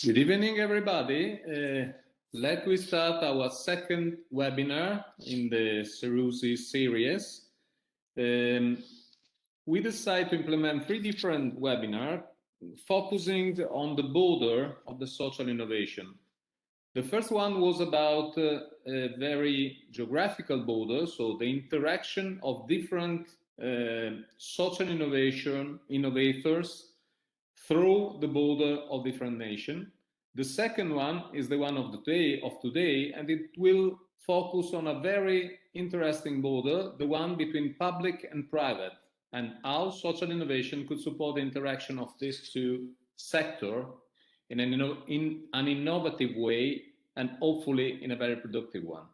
Good evening, everybody. Let we start our second webinar in the CERUSI series. We decided to implement 3 different webinars focusing on the border of the social innovation. The first one was about a very geographical border, so the interaction of different social innovators through the border of different nations. The second one is the one of today, and it will focus on a very interesting border, the one between public and private, and how social innovation could support the interaction of these 2 sectors in an innovative way, and hopefully in a very productive one.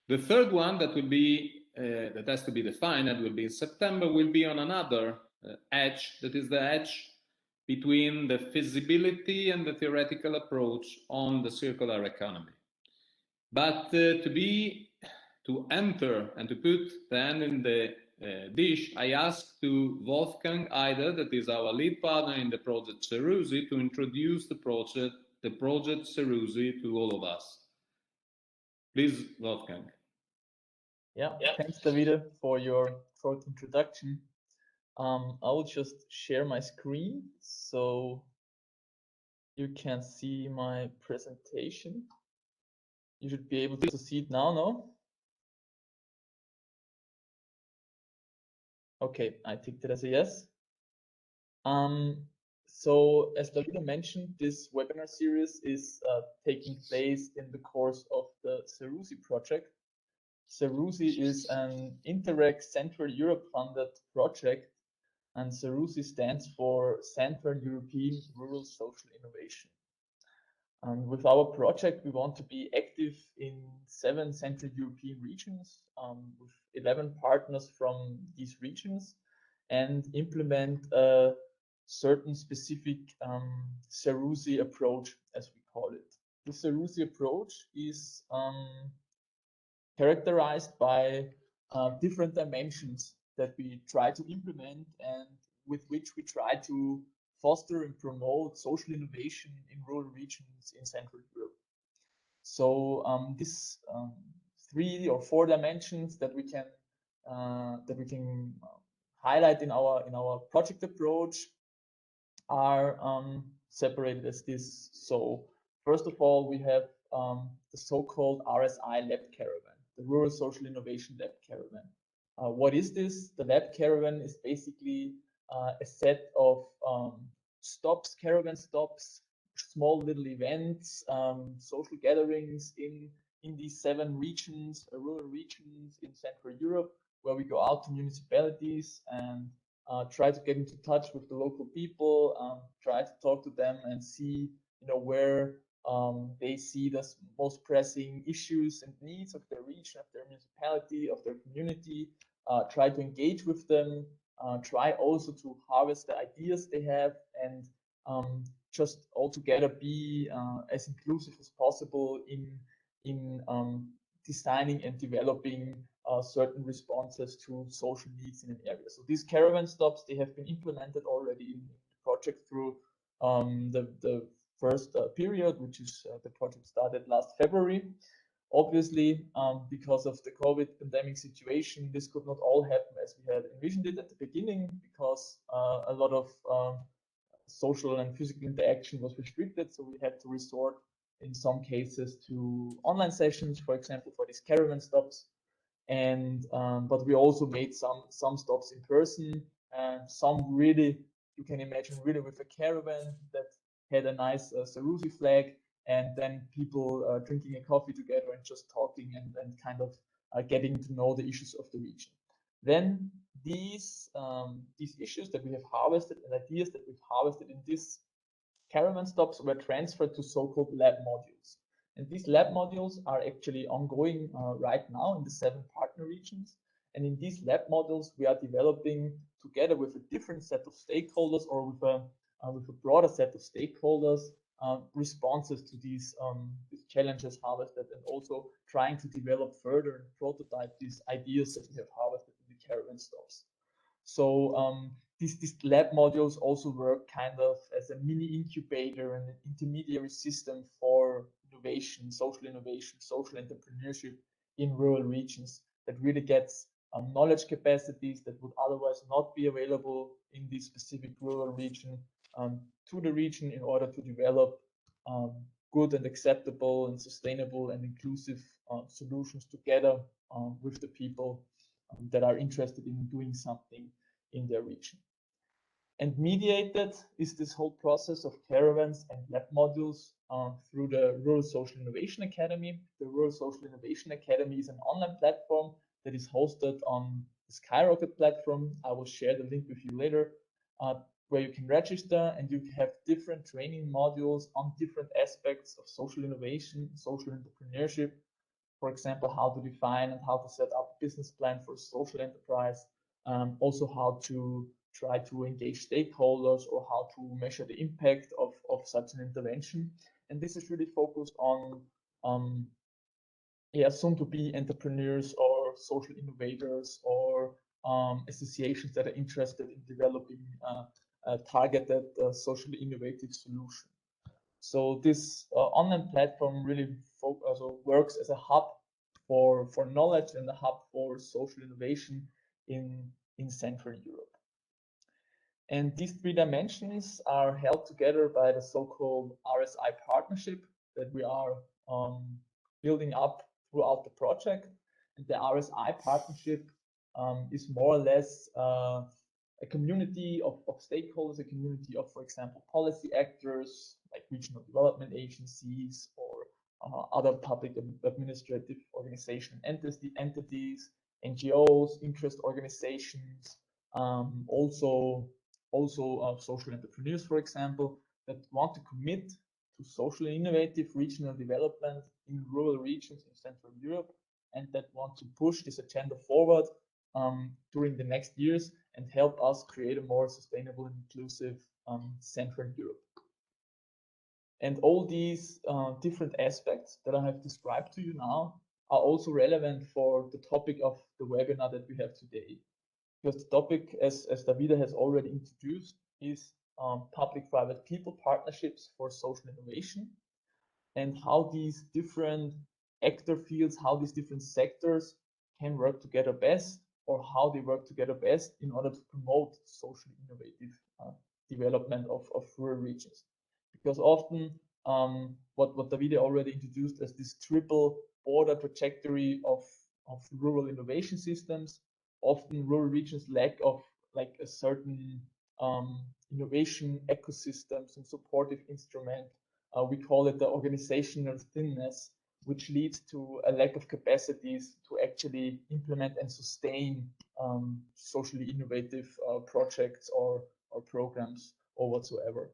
The third one that will be that has to be defined and will be in September will be on another edge, that is the edge between the feasibility and the theoretical approach on the circular economy. But to enter and to put the hand in the dish, I asked to Wolfgang Eider, that is our lead partner in the project CERUSI, to introduce the project CERUSI to all of us. Please, Wolfgang. Yeah. Thanks, Davide, for your short introduction. I will just share my screen so you can see my presentation. You should be able to see it now, no? Okay, I take that as a yes. So as Davide mentioned, this webinar series is taking place in the course of the CERUSI project. CERUSI is an Interreg Central Europe funded project, and CERUSI stands for Central European Rural Social Innovation. And with our project, we want to be active in 7 Central European regions with 11 partners from these regions, and implement a certain specific CERUSI approach, as we call it. The CERUSI approach is characterized by different dimensions that we try to implement and with which we try to foster and promote social innovation in rural regions in Central Europe. So these 3 or 4 dimensions that we can highlight in our project approach are separated as this. So first of all, we have the so-called RSI Lab Caravan, the Rural Social Innovation Lab Caravan. What is this? The Lab Caravan is basically a set of stops, caravan stops, small little events, social gatherings in these 7 regions, rural regions in Central Europe, where we go out to municipalities and try to get into touch with the local people, try to talk to them and see, where they see the most pressing issues and needs of their region, of their municipality, of their community, try to engage with them, try also to harvest the ideas they have, and just altogether be as inclusive as possible in designing and developing certain responses to social needs in an area. So these caravan stops, they have been implemented already in the project through the first period, which is the project started last February. Obviously, because of the COVID pandemic situation, this could not all happen as we had envisioned it at the beginning, because a lot of social and physical interaction was restricted. So we had to resort in some cases to online sessions, for example, for these caravan stops. And but we also made some stops in person, and some really, you can imagine, really with a caravan that had a nice CERUSI flag, and then people drinking a coffee together and just talking and kind of getting to know the issues of the region. Then these issues that we have harvested and ideas that we've harvested in these caravan stops were transferred to so-called lab modules. And these lab modules are actually ongoing right now in the 7 partner regions. And in these lab modules, we are developing together with a different set of stakeholders, or with a broader set of stakeholders, responses to these challenges harvested, and also trying to develop further and prototype these ideas that we have harvested in the caravan stops. So these lab modules also work kind of as a mini incubator and an intermediary system for innovation, social entrepreneurship in rural regions that really gets knowledge capacities that would otherwise not be available in this specific rural region to the region in order to develop good and acceptable and sustainable and inclusive solutions together with the people that are interested in doing something in their region. And mediated is this whole process of caravans and lab modules through the Rural Social Innovation Academy. The Rural Social Innovation Academy is an online platform that is hosted on the Skyrocket platform. I will share the link with you later, where you can register and you have different training modules on different aspects of social innovation, social entrepreneurship. For example, how to define and how to set up a business plan for social enterprise. Also how to try to engage stakeholders or how to measure the impact of such an intervention. And this is really focused on soon to be entrepreneurs or social innovators or associations that are interested in developing a targeted socially innovative solution. So this online platform really works as a hub for knowledge and a hub for social innovation in Central Europe. And these three dimensions are held together by the so-called RSI partnership that we are building up throughout the project. And the RSI partnership is more or less a community of stakeholders, a community of, for example, policy actors like regional development agencies or other public administrative organization entities, NGOs, interest organizations, also social entrepreneurs, for example, that want to commit to socially innovative regional development in rural regions in Central Europe and that want to push this agenda forward during the next years and help us create a more sustainable and inclusive Central Europe. And all these different aspects that I have described to you now are also relevant for the topic of the webinar that we have today. Because the topic, as Davide has already introduced, is public-private people partnerships for social innovation and how these different actor fields, how these different sectors can work together best or how they work together best in order to promote socially innovative development of rural regions. Because often what Davide already introduced as this triple border trajectory of rural innovation systems, often rural regions lack of like a certain innovation ecosystems and supportive instrument. We call it the organizational thinness, which leads to a lack of capacities to actually implement and sustain socially innovative projects or programs or whatsoever.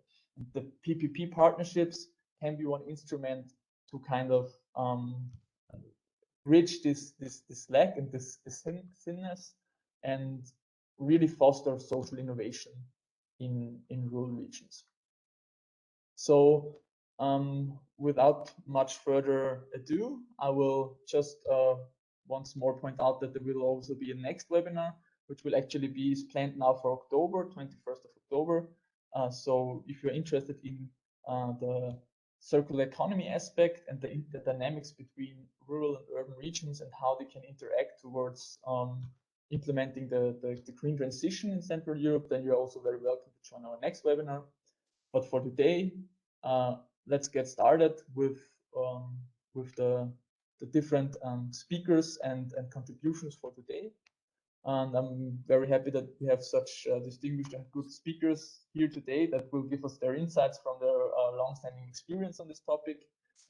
The PPP partnerships can be one instrument to kind of bridge this lack and this thinness and really foster social innovation in rural regions. So without much further ado, I will just once more point out that there will also be a next webinar, which will actually be planned now for October, 21st of October. So if you're interested in the circular economy aspect and the dynamics between rural and urban regions and how they can interact towards implementing the green transition in Central Europe, then you're also very welcome to join our next webinar. But for today, let's get started with the different speakers and contributions for today. And I'm very happy that we have such distinguished and good speakers here today that will give us their insights from their long-standing experience on this topic.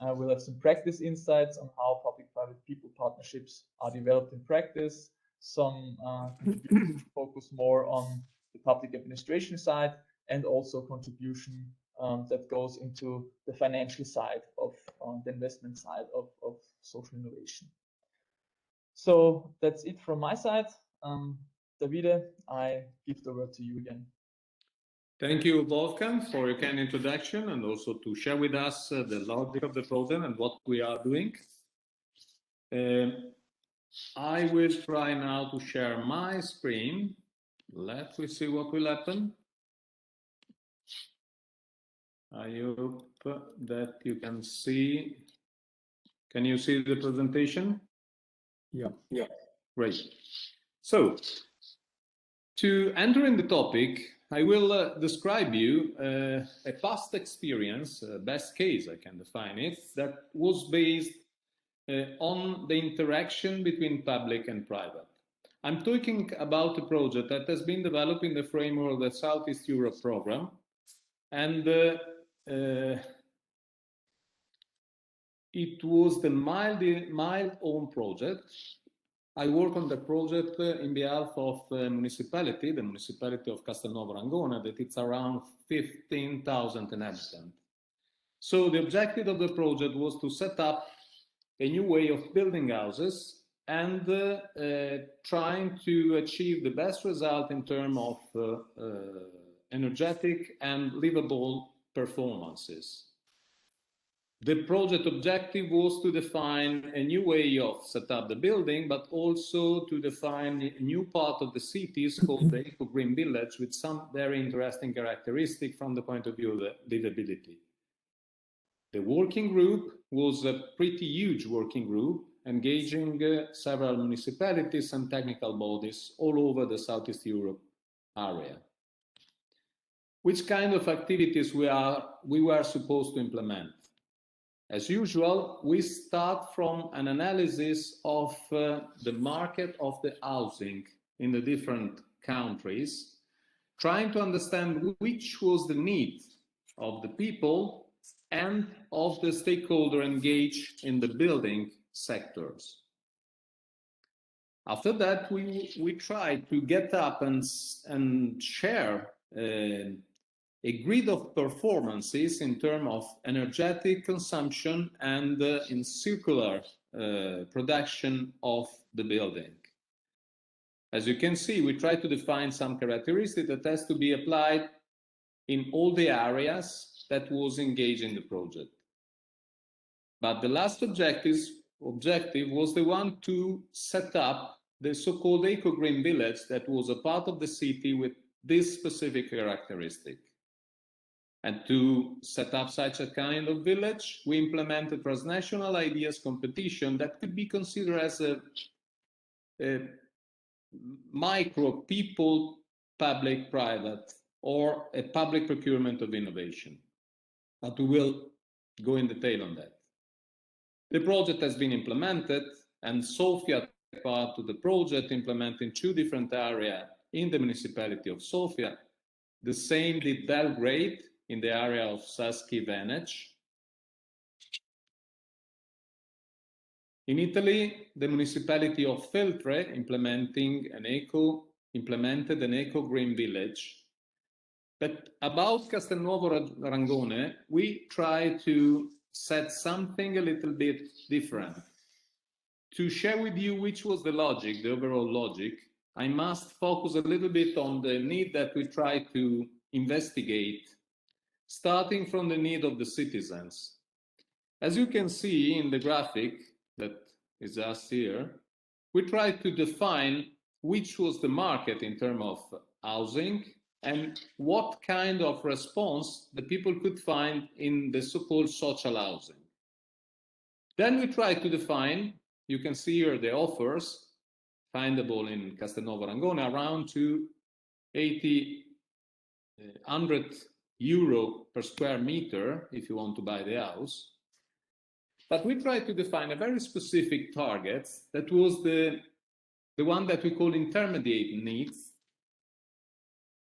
We'll have some practice insights on how public-private people partnerships are developed in practice, some contributions focus more on the public administration side, and also contribution that goes into the financial side of the investment side of social innovation. So that's it from my side. Davide, I give the word to you again. Thank you, Wolfgang, for your kind introduction and also to share with us the logic of the program and what we are doing. I will try now to share my screen Let me see what will happen. I hope that you can see. Can you see the presentation? Yeah. Great. So, to enter in the topic, I will describe you a past experience, best case I can define it, that was based on the interaction between public and private. I'm talking about a project that has been developed in the framework of the Southeast Europe program, and it was the Mild Home project. I work on the project in behalf of the municipality of Castelnuovo Rangona, that it's around 15,000 inhabitants. So the objective of the project was to set up a new way of building houses and trying to achieve the best result in terms of energetic and livable performances. The project objective was to define a new way of set up the building, but also to define a new part of the cities called the eco-green village with some very interesting characteristics from the point of view of the livability. The working group was a pretty huge working group, engaging several municipalities and technical bodies all over the Southeast Europe area. Which kind of activities we were supposed to implement? As usual, we start from an analysis of the market of the housing in the different countries, trying to understand which was the need of the people and of the stakeholder engaged in the building sectors. After that, we try to get up and share a grid of performances in terms of energetic consumption and in circular production of the building. As you can see, we try to define some characteristics that has to be applied in all the areas that was engaged in the project. But the last objective was the one to set up the so-called eco-green village that was a part of the city with this specific characteristic. And to set up such a kind of village, we implemented transnational ideas competition that could be considered as a micro people, public, private, or a public procurement of innovation. But we will go in detail on that. The project has been implemented, and Sofia, part of the project, implementing 2 different areas in the municipality of Sofia. The same did Belgrade, in the area of Saski Venec. In Italy, the municipality of Feltre implemented an eco-green village. But about Castelnuovo Rangone, we try to set something a little bit different. To share with you which was the logic, the overall logic, I must focus a little bit on the need that we try to investigate, starting from the need of the citizens. As you can see in the graphic that is just here, we try to define which was the market in terms of housing and what kind of response the people could find in the so-called social housing. Then we try to define, you can see here the offers, findable in Castelnuovo Rangone, around to 100 euro per square meter if you want to buy the house. But we tried to define a very specific target that was the one that we call intermediate needs,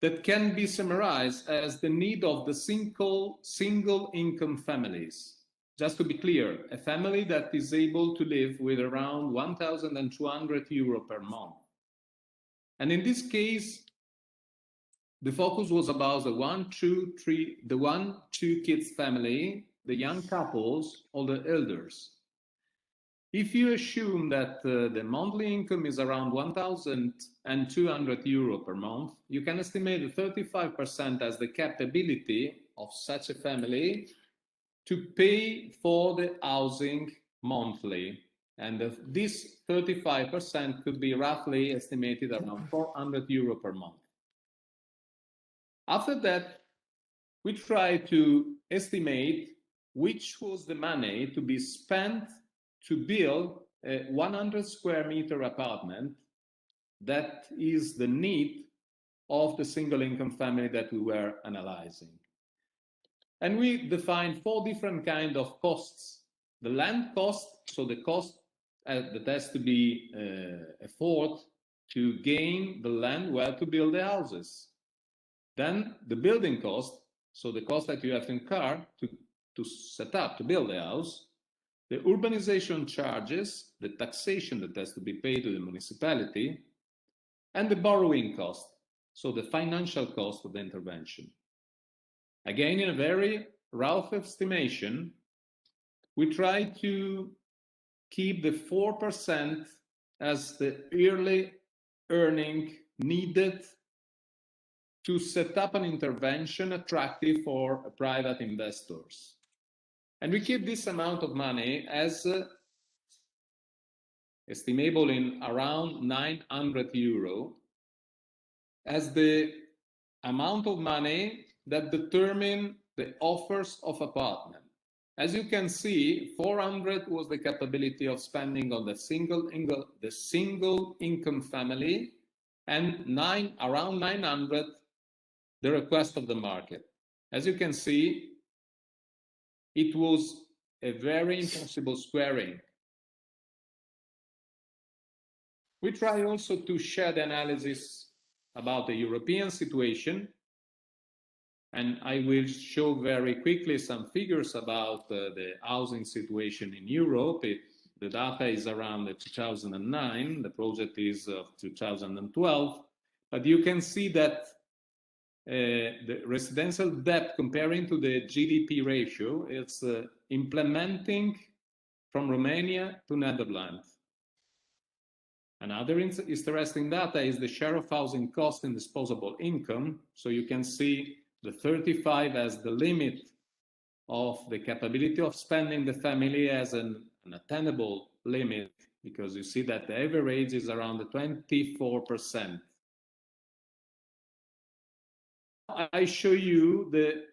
that can be summarized as the need of the single income families. Just to be clear, a family that is able to live with around 1,200 euro per month. And in this case, the focus was about the 1-2 kids family, the young couples, or the elders. If you assume that the monthly income is around 1,200 euro per month, you can estimate 35% as the capability of such a family to pay for the housing monthly. And this 35% could be roughly estimated around 400 euro per month. After that, we try to estimate which was the money to be spent to build a 100 square meter apartment that is the need of the single income family that we were analyzing. And we defined 4 different kinds of costs. The land cost, so the cost that has to be afforded to gain the land where to build the houses. Then the building cost, so the cost that you have to incur to set up, to build the house. The urbanization charges, the taxation that has to be paid to the municipality, and the borrowing cost, so the financial cost of the intervention. Again, in a very rough estimation, we try to keep the 4% as the yearly earning needed to set up an intervention attractive for private investors. And we keep this amount of money as estimable in around 900 euro as the amount of money that determine the offers of apartment. As you can see, 400 was the capability of spending on the single income family, and around 900 the request of the market. As you can see, it was a very impossible squaring. We try also to share the analysis about the European situation, and I will show very quickly some figures about the housing situation in Europe. The data is around 2009, the project is of 2012, but you can see that the residential debt comparing to the GDP ratio is implementing from Romania to Netherlands. Another interesting data is the share of housing cost in disposable income. So you can see the 35 as the limit of the capability of spending the family as an attainable limit, because you see that the average is around 24%. I show you the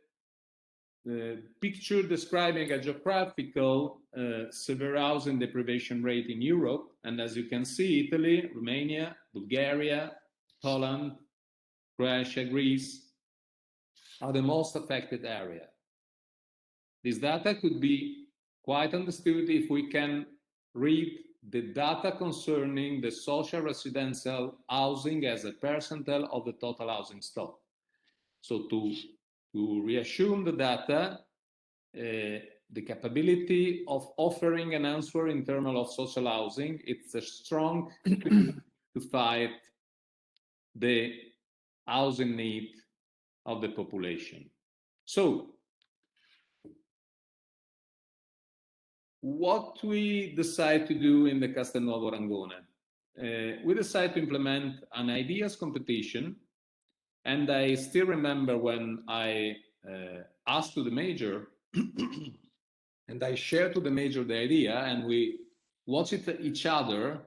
picture describing a geographical severe housing deprivation rate in Europe. And as you can see, Italy, Romania, Bulgaria, Poland, Croatia, Greece are the most affected area. This data could be quite understood if we can read the data concerning the social residential housing as a percentile of the total housing stock. So to reassume the data, the capability of offering an answer in terms of social housing, it's a strong to fight the housing need of the population. So what we decide to do in the Castelnuovo Rangone? We decide to implement an ideas competition. And I still remember when I asked to the major, and I shared to the major the idea, and we watched each other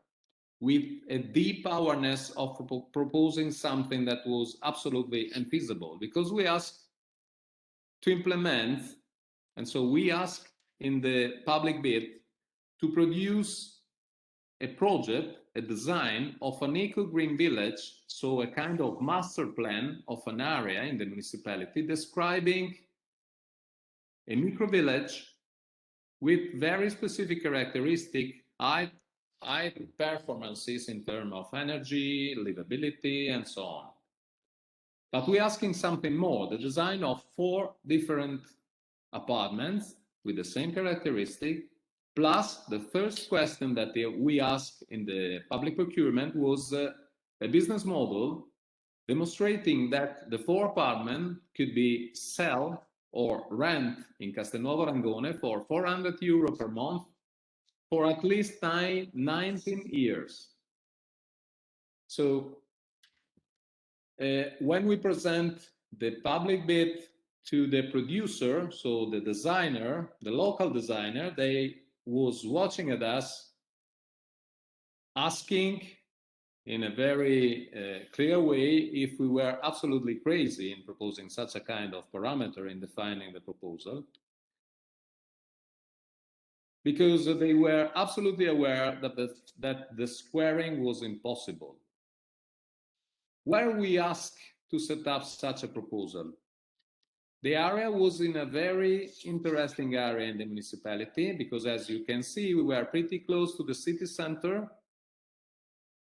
with a deep awareness of proposing something that was absolutely infeasible, because we asked to implement, and so we asked in the public bid to produce a project, a design of an eco-green village, so a kind of master plan of an area in the municipality describing a micro-village with very specific characteristics, high performances in terms of energy, livability, and so on. But we're asking something more, the design of 4 different apartments with the same characteristic. Plus, the first question that we asked in the public procurement was a business model demonstrating that the 4 apartments could be sell or rent in Castelnuovo Rangone for 400 euro per month for at least 19 years. So when we present the public bid to the producer, so the designer, the local designer, they was watching at us, asking in a very clear way if we were absolutely crazy in proposing such a kind of parameter in defining the proposal, because they were absolutely aware that the squaring was impossible. Where we asked to set up such a proposal, the area was in a very interesting area in the municipality, because as you can see, we were pretty close to the city center,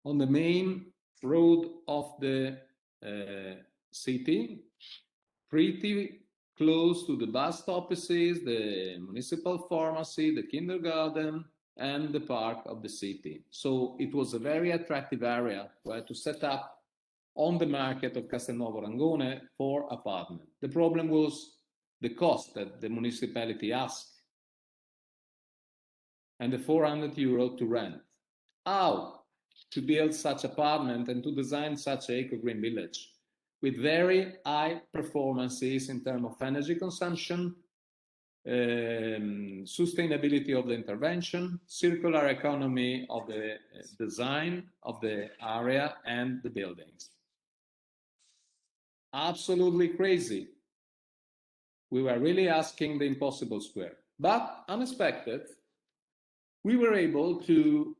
on the main road of the city, pretty close to the bus offices, the municipal pharmacy, the kindergarten, and the park of the city. So it was a very attractive area where to set up on the market of Castelnuovo Rangone for apartment. The problem was the cost that the municipality asked and the 400 euro to rent. How to build such apartment and to design such an eco-green village with very high performances in terms of energy consumption, sustainability of the intervention, circular economy of the design of the area and the buildings. Absolutely crazy. We were really asking the impossible square, but unexpected, we were able to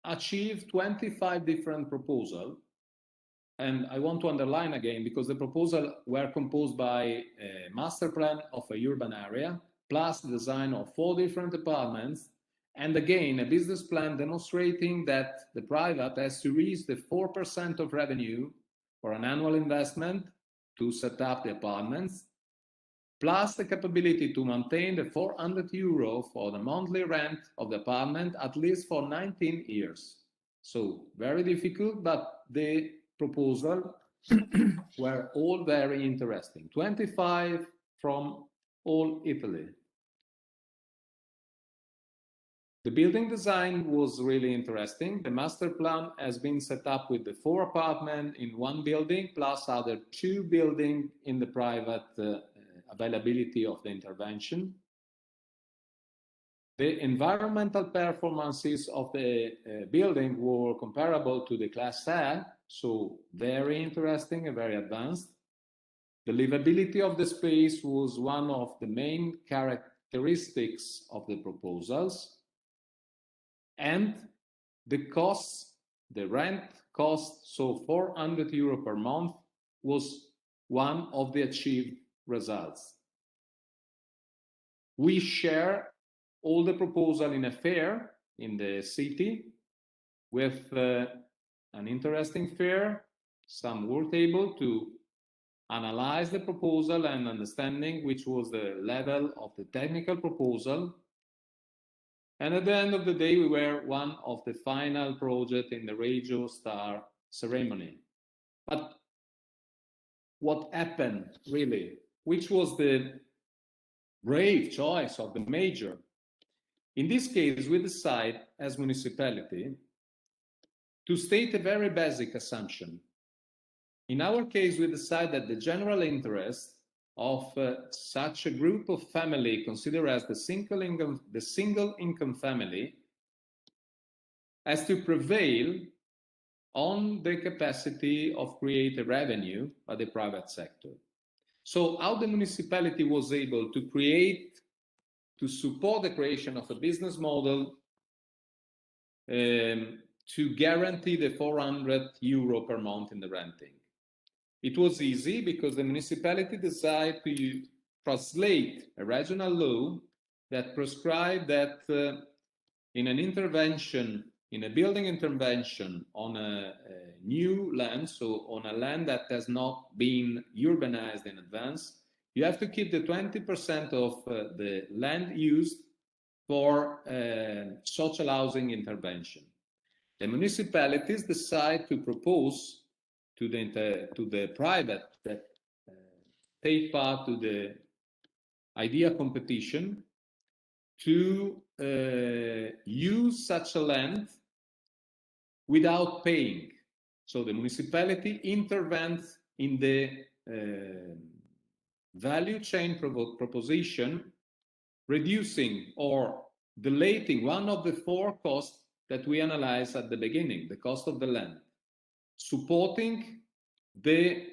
achieve 25 different proposals. And I want to underline again, because the proposals were composed by a master plan of a urban area, plus the design of 4 different apartments, and again, a business plan demonstrating that the private has to reach the 4% of revenue for an annual investment to set up the apartments, plus the capability to maintain the 400 euro for the monthly rent of the apartment at least for 19 years. So very difficult, but the proposals were all very interesting. 25 from all Italy. The building design was really interesting. The master plan has been set up with the 4 apartments in one building, plus other 2 buildings in the private availability of the intervention. The environmental performances of the building were comparable to the Class A, so very interesting and very advanced. The livability of the space was one of the main characteristics of the proposals. And the costs, the rent cost, so 400 euro per month, was one of the achieved results. We share all the proposal in a fair in the city with an interesting fair. Some were able to analyze the proposal and understanding which was the level of the technical proposal. And at the end of the day, we were one of the final projects in the Regio Star ceremony. But what happened really? Which was the brave choice of the major? In this case, we decide as municipality to state a very basic assumption. In our case, we decide that the general interest of such a group of family considered as the single income family has to prevail on the capacity of create a revenue by the private sector. So how the municipality was able to create, to support the creation of a business model to guarantee the 400 euro per month in the renting. It was easy because the municipality decided to translate a regional law that prescribed that in an intervention, in a building intervention on a new land, so on a land that has not been urbanized in advance, you have to keep the 20% of the land used for social housing intervention. The municipalities decide to propose to the private that take part to the idea competition to use such a land without paying. So the municipality intervenes in the value chain proposition, reducing or deleting one of the 4 costs that we analyzed at the beginning, the cost of the land, supporting the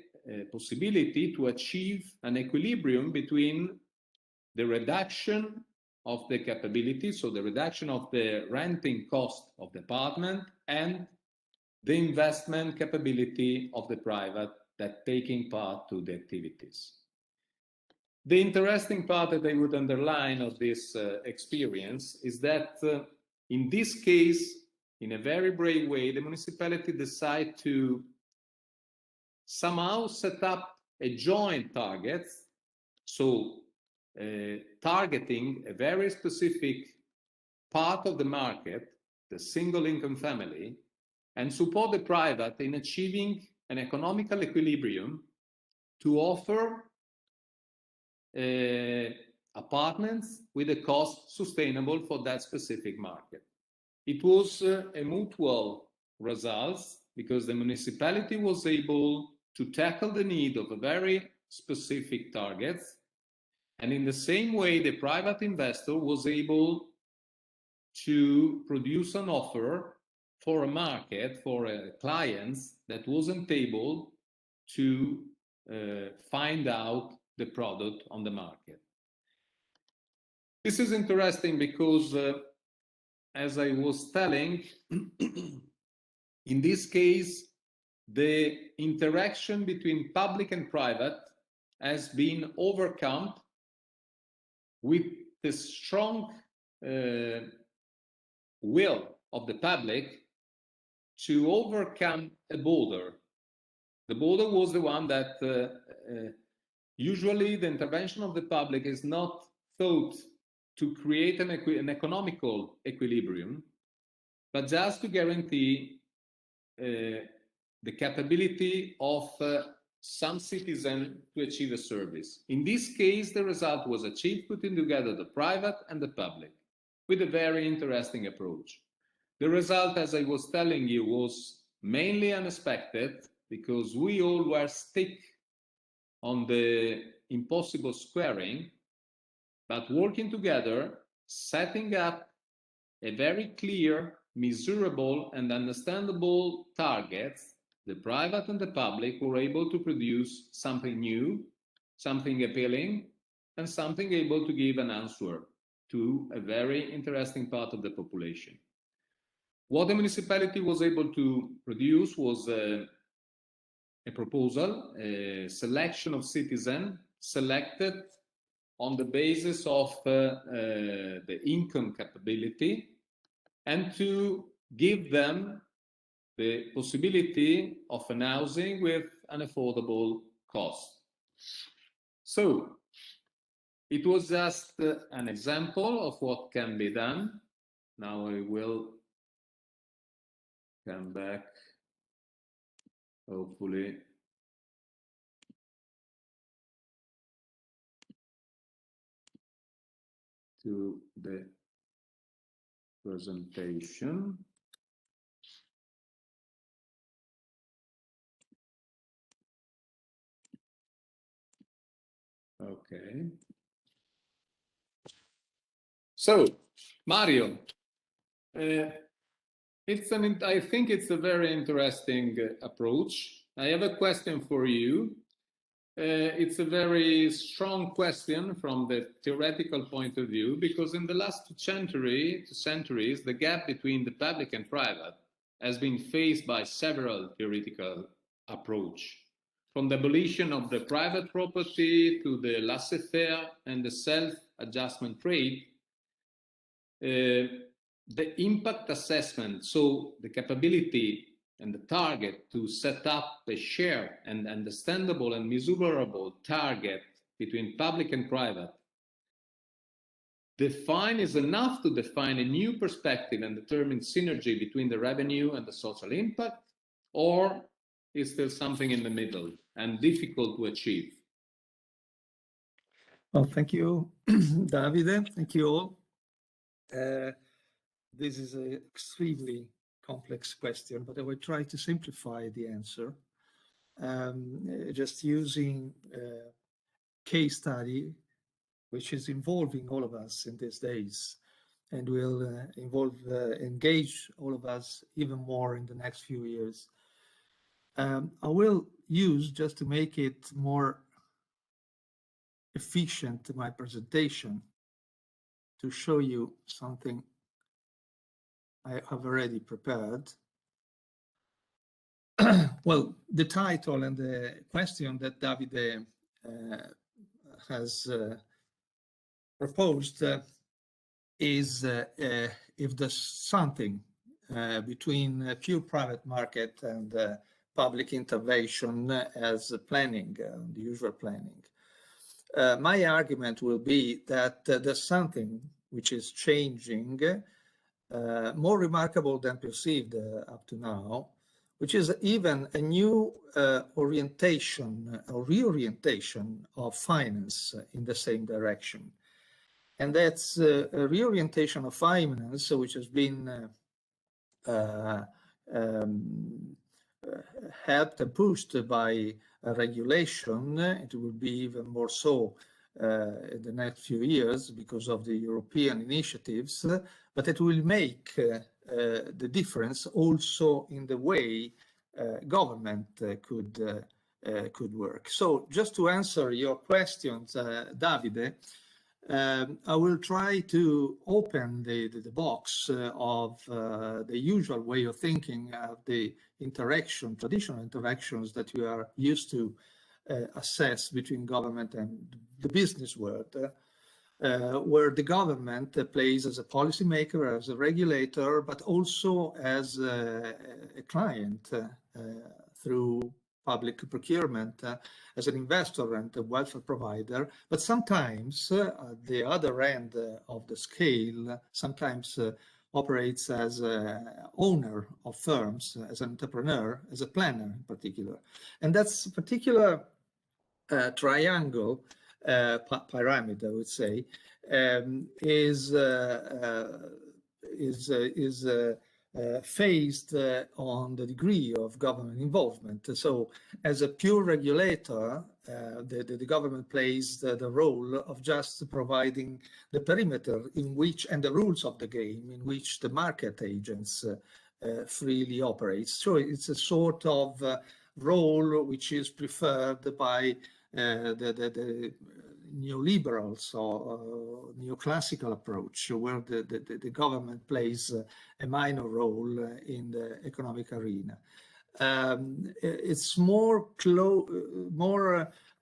possibility to achieve an equilibrium between the reduction of the capability, so the reduction of the renting cost of the apartment, and the investment capability of the private that taking part to the activities. The interesting part that I would underline of this experience is that in this case, in a very brave way, the municipality decided to somehow set up a joint target, so targeting a very specific part of the market, the single income family, and support the private in achieving an economical equilibrium to offer apartments with a cost sustainable for that specific market. It was a mutual result because the municipality was able to tackle the need of a very specific target, and in the same way the private investor was able to produce an offer for a market, for clients that wasn't able to find out the product on the market. This is interesting because, as I was telling, in this case, the interaction between public and private has been overcome with the strong will of the public to overcome a border. The border was the one that usually the intervention of the public is not thought to create an economical equilibrium, but just to guarantee the capability of some citizen to achieve a service. In this case, the result was achieved putting together the private and the public with a very interesting approach. The result, as I was telling you, was mainly unexpected because we all were stuck on the impossible squaring, but working together, setting up a very clear, measurable, and understandable targets, the private and the public were able to produce something new, something appealing, and something able to give an answer to a very interesting part of the population. What the municipality was able to produce was a proposal, a selection of citizens selected on the basis of the income capability, and to give them the possibility of an housing with an affordable cost. So it was just an example of what can be done. Now I will come back, hopefully. To the presentation. Okay. So, Mario, I think it's a very interesting approach. I have a question for you. It's a very strong question from the theoretical point of view, because in the last two centuries, the gap between the public and private has been faced by several theoretical approaches. From the abolition of the private property to the laissez-faire and the self-adjustment rate, the impact assessment, so the capability and the target to set up a shared and understandable and measurable target between public and private is enough to define a new perspective and determine synergy between the revenue and the social impact, or is there something in the middle and difficult to achieve? Well, thank you, Davide. Thank you all. This is an extremely complex question, but I will try to simplify the answer, just using a case study which is involving all of us in these days. and will engage all of us even more in the next few years. I will use, just to make it more efficient, my presentation, to show you something I have already prepared. Well, the title and the question that Davide has proposed is if there's something between pure private market and public intervention as planning, the usual planning. My argument will be that there's something which is changing, more remarkable than perceived up to now, which is even a new orientation or reorientation of finance in the same direction. And that's a reorientation of finance, which has been helped and pushed by a regulation. It will be even more so in the next few years because of the European initiatives, but it will make the difference also in the way government could work. So just to answer your questions, Davide, I will try to open the box of the usual way of thinking of the interaction, traditional interactions that we are used to assess between government and the business world, where the government plays as a policymaker, as a regulator, but also as a client through public procurement, as an investor and a welfare provider, but sometimes at the other end of the scale, sometimes operates as an owner of firms, as an entrepreneur, as a planner in particular. And that's a particular triangle, pyramid, I would say, is phased on the degree of government involvement. So as a pure regulator, the government plays the role of just providing the perimeter in which, and the rules of the game in which the market agents freely operate. So it's a sort of role which is preferred by the neoliberals or neoclassical approach, where the government plays a minor role in the economic arena. It's more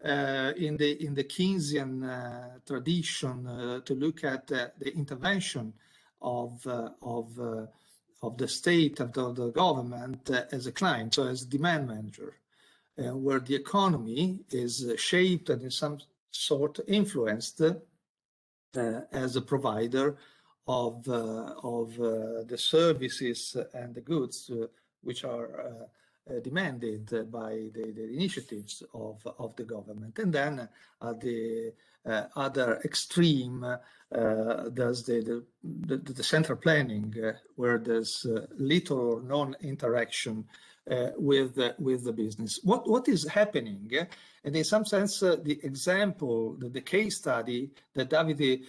in the Keynesian tradition to look at the intervention of the state, of the government as a client, so as a demand manager, where the economy is shaped and in some sort influenced as a provider of the services and the goods which are demanded by the initiatives of the government. And then at the other extreme, there's the central planning, where there's little or no interaction with the business. What is happening, and in some sense, the example, the case study that Davide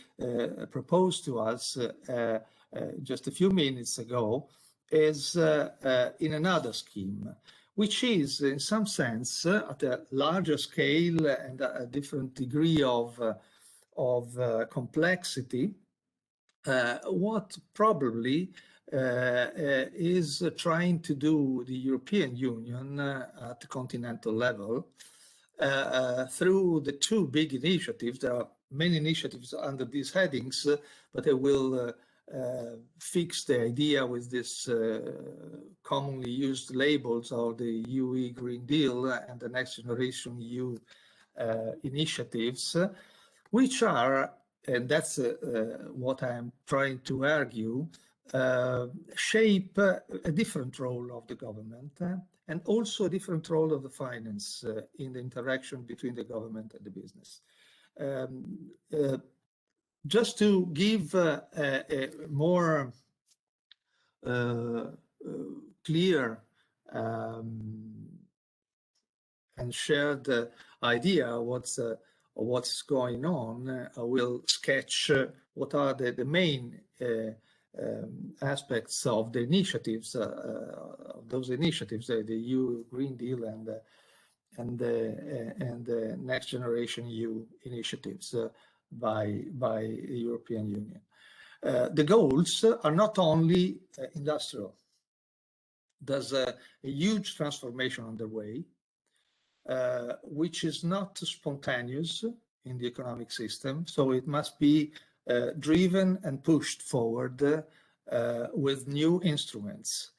proposed to us just a few minutes ago, is in another scheme, which is in some sense at a larger scale and a different degree of complexity, what probably is trying to do the European Union at the continental level through the two big initiatives. There are many initiatives under these headings, but I will fix the idea with this commonly used labels of the UE Green Deal and the Next Generation EU initiatives, which are, and that's what I'm trying to argue, shape a different role of the government and also a different role of the finance in the interaction between the government and the business. Just to give a more clear and shared idea of what's going on, I will sketch what are the main aspects of the initiatives, of those initiatives, the EU Green Deal and the Next Generation EU initiatives by the European Union. The goals are not only industrial. There's a huge transformation underway, which is not spontaneous in the economic system, so it must be driven and pushed forward with new instruments.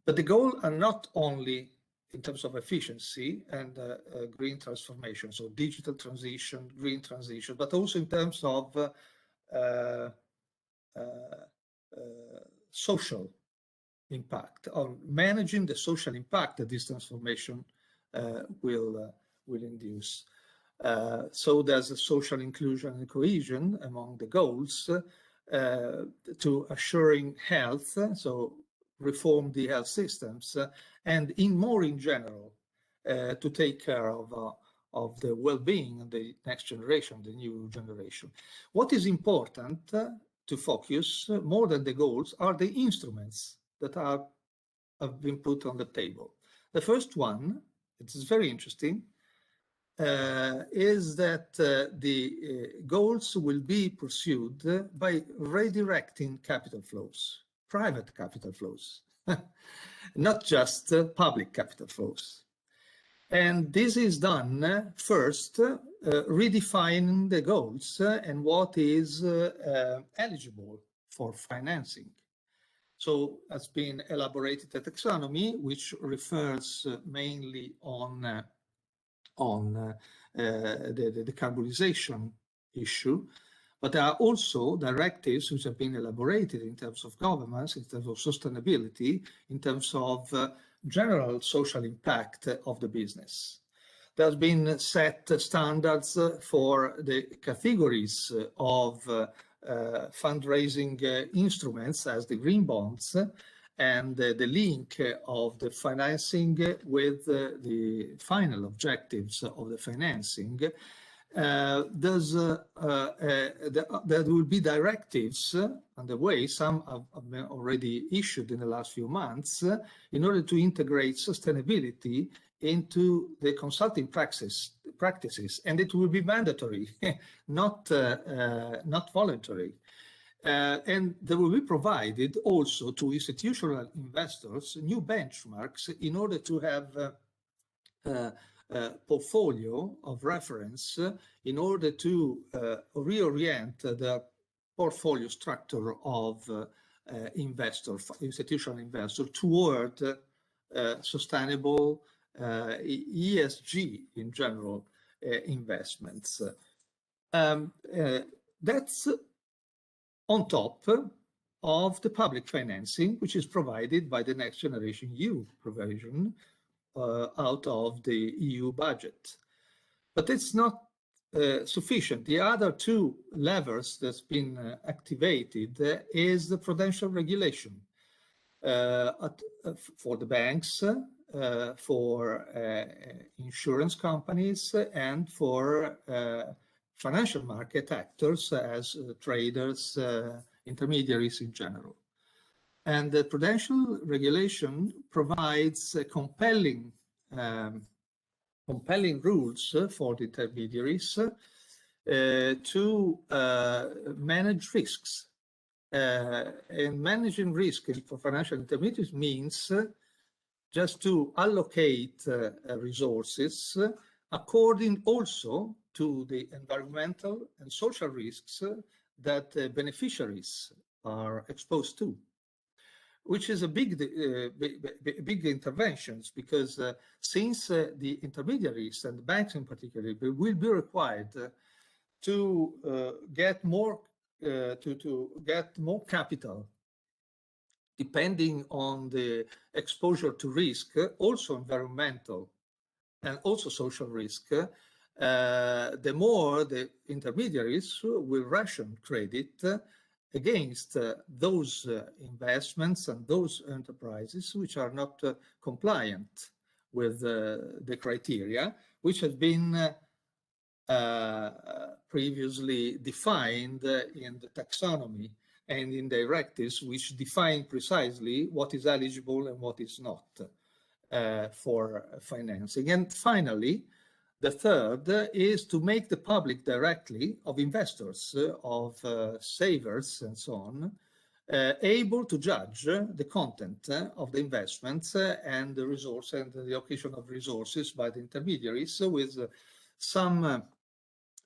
But the goals are not only in terms of efficiency and green transformation, so digital transition, green transition, but also in terms of social impact, on managing the social impact that this transformation will induce. So there's a social inclusion and cohesion among the goals to assuring health, so reform the health systems, and in general, to take care of the well-being of the next generation, the new generation. What is important to focus more than the goals are the instruments that have been put on the table. The first one, it is very interesting, is that the goals will be pursued by redirecting capital flows, private capital flows, not just public capital flows. And this is done first, redefining the goals and what is eligible for financing. So has been elaborated a taxonomy, which refers mainly on the decarbonization issue, but there are also directives which have been elaborated in terms of governance, in terms of sustainability, in terms of general social impact of the business. There's been set standards for the categories of fundraising instruments as the green bonds and the link of the financing with the final objectives of the financing. There will be directives on the way, some have been already issued in the last few months, in order to integrate sustainability into the consulting practices, and it will be mandatory, not voluntary. And they will be provided also to institutional investors new benchmarks in order to have a portfolio of reference in order to reorient the portfolio structure of institutional investors toward sustainable ESG in general investments. That's on top of the public financing, which is provided by the Next Generation EU provision out of the EU budget. But it's not sufficient. The other two levers that's been activated is the prudential regulation for the banks, for insurance companies, and for financial market actors as traders, intermediaries in general. And the prudential regulation provides compelling rules for the intermediaries to manage risks. And managing risk for financial intermediaries means just to allocate resources according also to the environmental and social risks that beneficiaries are exposed to, which is a big interventions, because since the intermediaries and the banks in particular will be required to get more capital depending on the exposure to risk, also environmental and also social risk, the more the intermediaries will ration credit against those investments and those enterprises which are not compliant with the criteria, which have been previously defined in the taxonomy and in directives, which define precisely what is eligible and what is not for financing. And finally, the third is to make the public directly, of investors, of savers and so on, able to judge the content of the investments and the resource and the allocation of resources by the intermediaries with some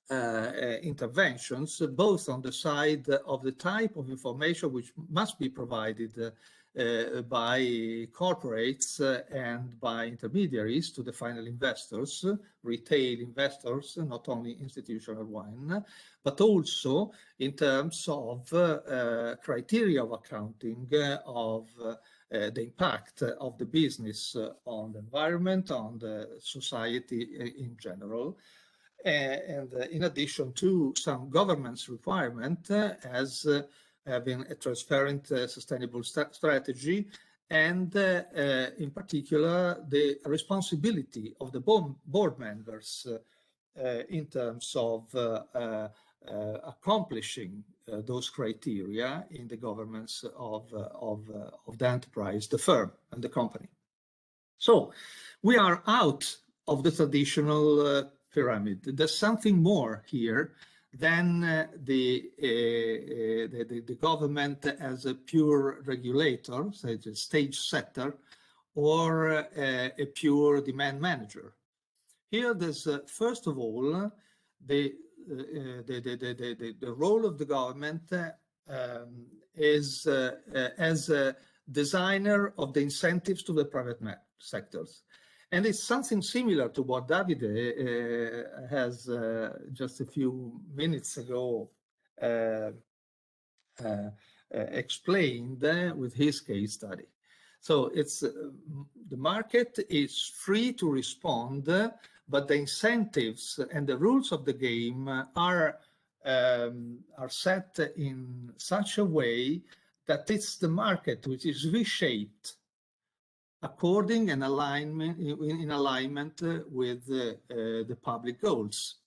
interventions, both on the side of the type of information which must be provided by corporates and by intermediaries to the final investors, retail investors, not only institutional one, but also in terms of criteria of accounting of the impact of the business on the environment, on the society in general. And in addition to some government's requirement as having a transparent, sustainable strategy, and in particular, the responsibility of the board members in terms of accomplishing those criteria in the governance of the enterprise, the firm and the company. So we are out of the traditional pyramid. There's something more here than the government as a pure regulator, so it's a stage setter, or a pure demand manager. Here, there's first of all the role of the government is as a designer of the incentives to the private sectors. And it's something similar to what Davide has just a few minutes ago explained with his case study. So it's the market is free to respond, but the incentives and the rules of the game are set in such a way that it's the market which is reshaped according and in alignment with the public goals.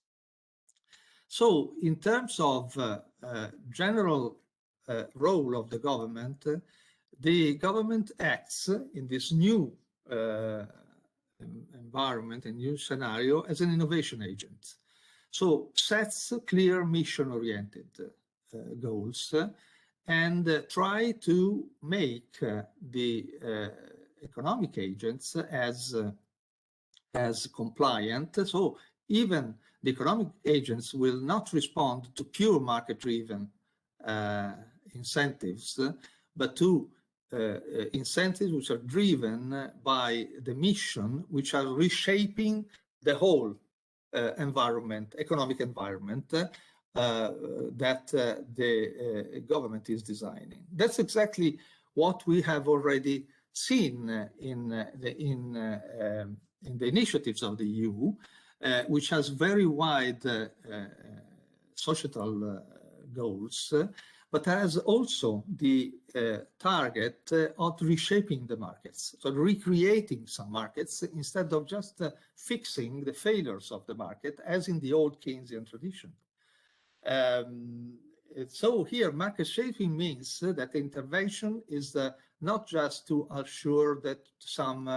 So in terms of general role of the government acts in this new environment and new scenario as an innovation agent. So sets clear mission-oriented goals and try to make the economic agents as compliant. So even the economic agents will not respond to pure market-driven incentives, but to incentives which are driven by the mission, which are reshaping the whole environment, economic environment that the government is designing. That's exactly what we have already seen in the initiatives of the EU, which has very wide societal goals, but has also the target of reshaping the markets, so recreating some markets instead of just fixing the failures of the market, as in the old Keynesian tradition. So here, market shaping means that intervention is not just to assure that some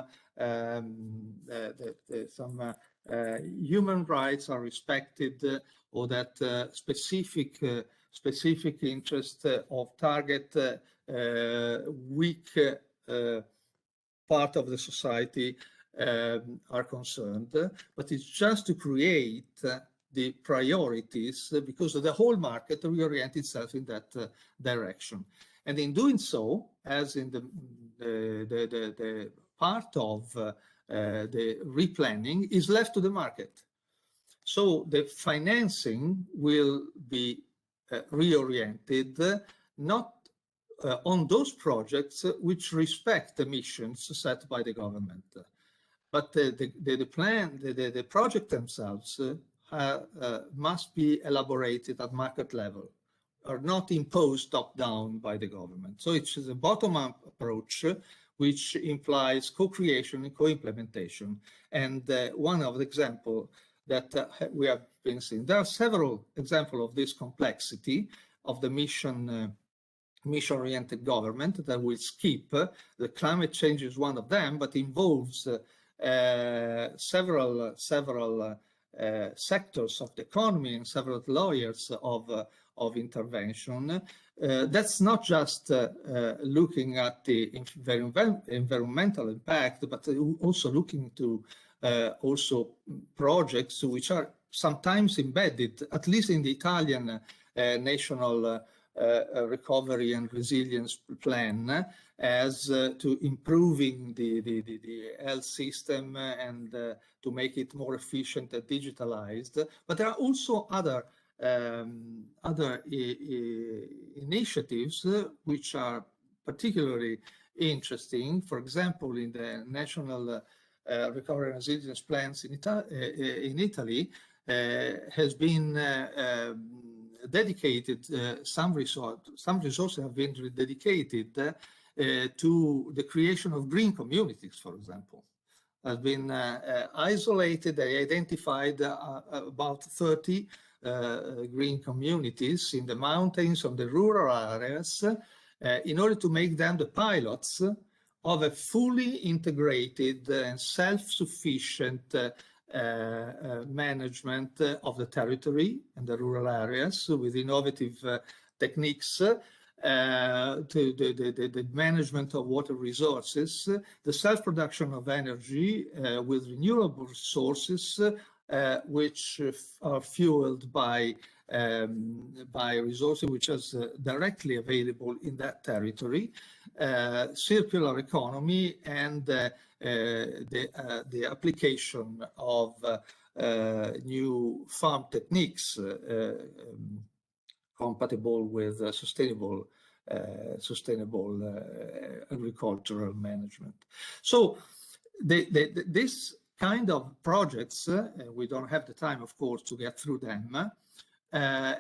human rights are respected, or that specific interest of target weak part of the society are concerned, but it's just to create the priorities, because the whole market reorients itself in that direction. And in doing so, as in the part of the replanning is left to the market. So the financing will be reoriented not on those projects which respect the missions set by the government, but the project themselves must be elaborated at market level, are not imposed top-down by the government. So it's a bottom-up approach, which implies co-creation and co-implementation. And one of the examples that we have been seen. There are several examples of this complexity of the mission-oriented government that will skip. The climate change is one of them, but involves several sectors of the economy and several layers of intervention. That's not just looking at the environmental impact, but also looking to also projects which are sometimes embedded, at least in the Italian national recovery and resilience plan, as to improving the health system and to make it more efficient and digitalized. But there are also other initiatives which are particularly interesting. For example, in the national recovery and resilience plans in Italy, has been dedicated, some resources have been dedicated to the creation of green communities, for example. Has been isolated, they identified about 30 green communities in the mountains, on the rural areas, in order to make them the pilots of a fully integrated and self-sufficient management of the territory and the rural areas with innovative techniques to the management of water resources, the self-production of energy with renewable sources which are fueled by resources which is directly available in that territory, circular economy, and the application of new farm techniques compatible with sustainable agricultural management. So this kind of projects, we don't have the time, of course, to get through them,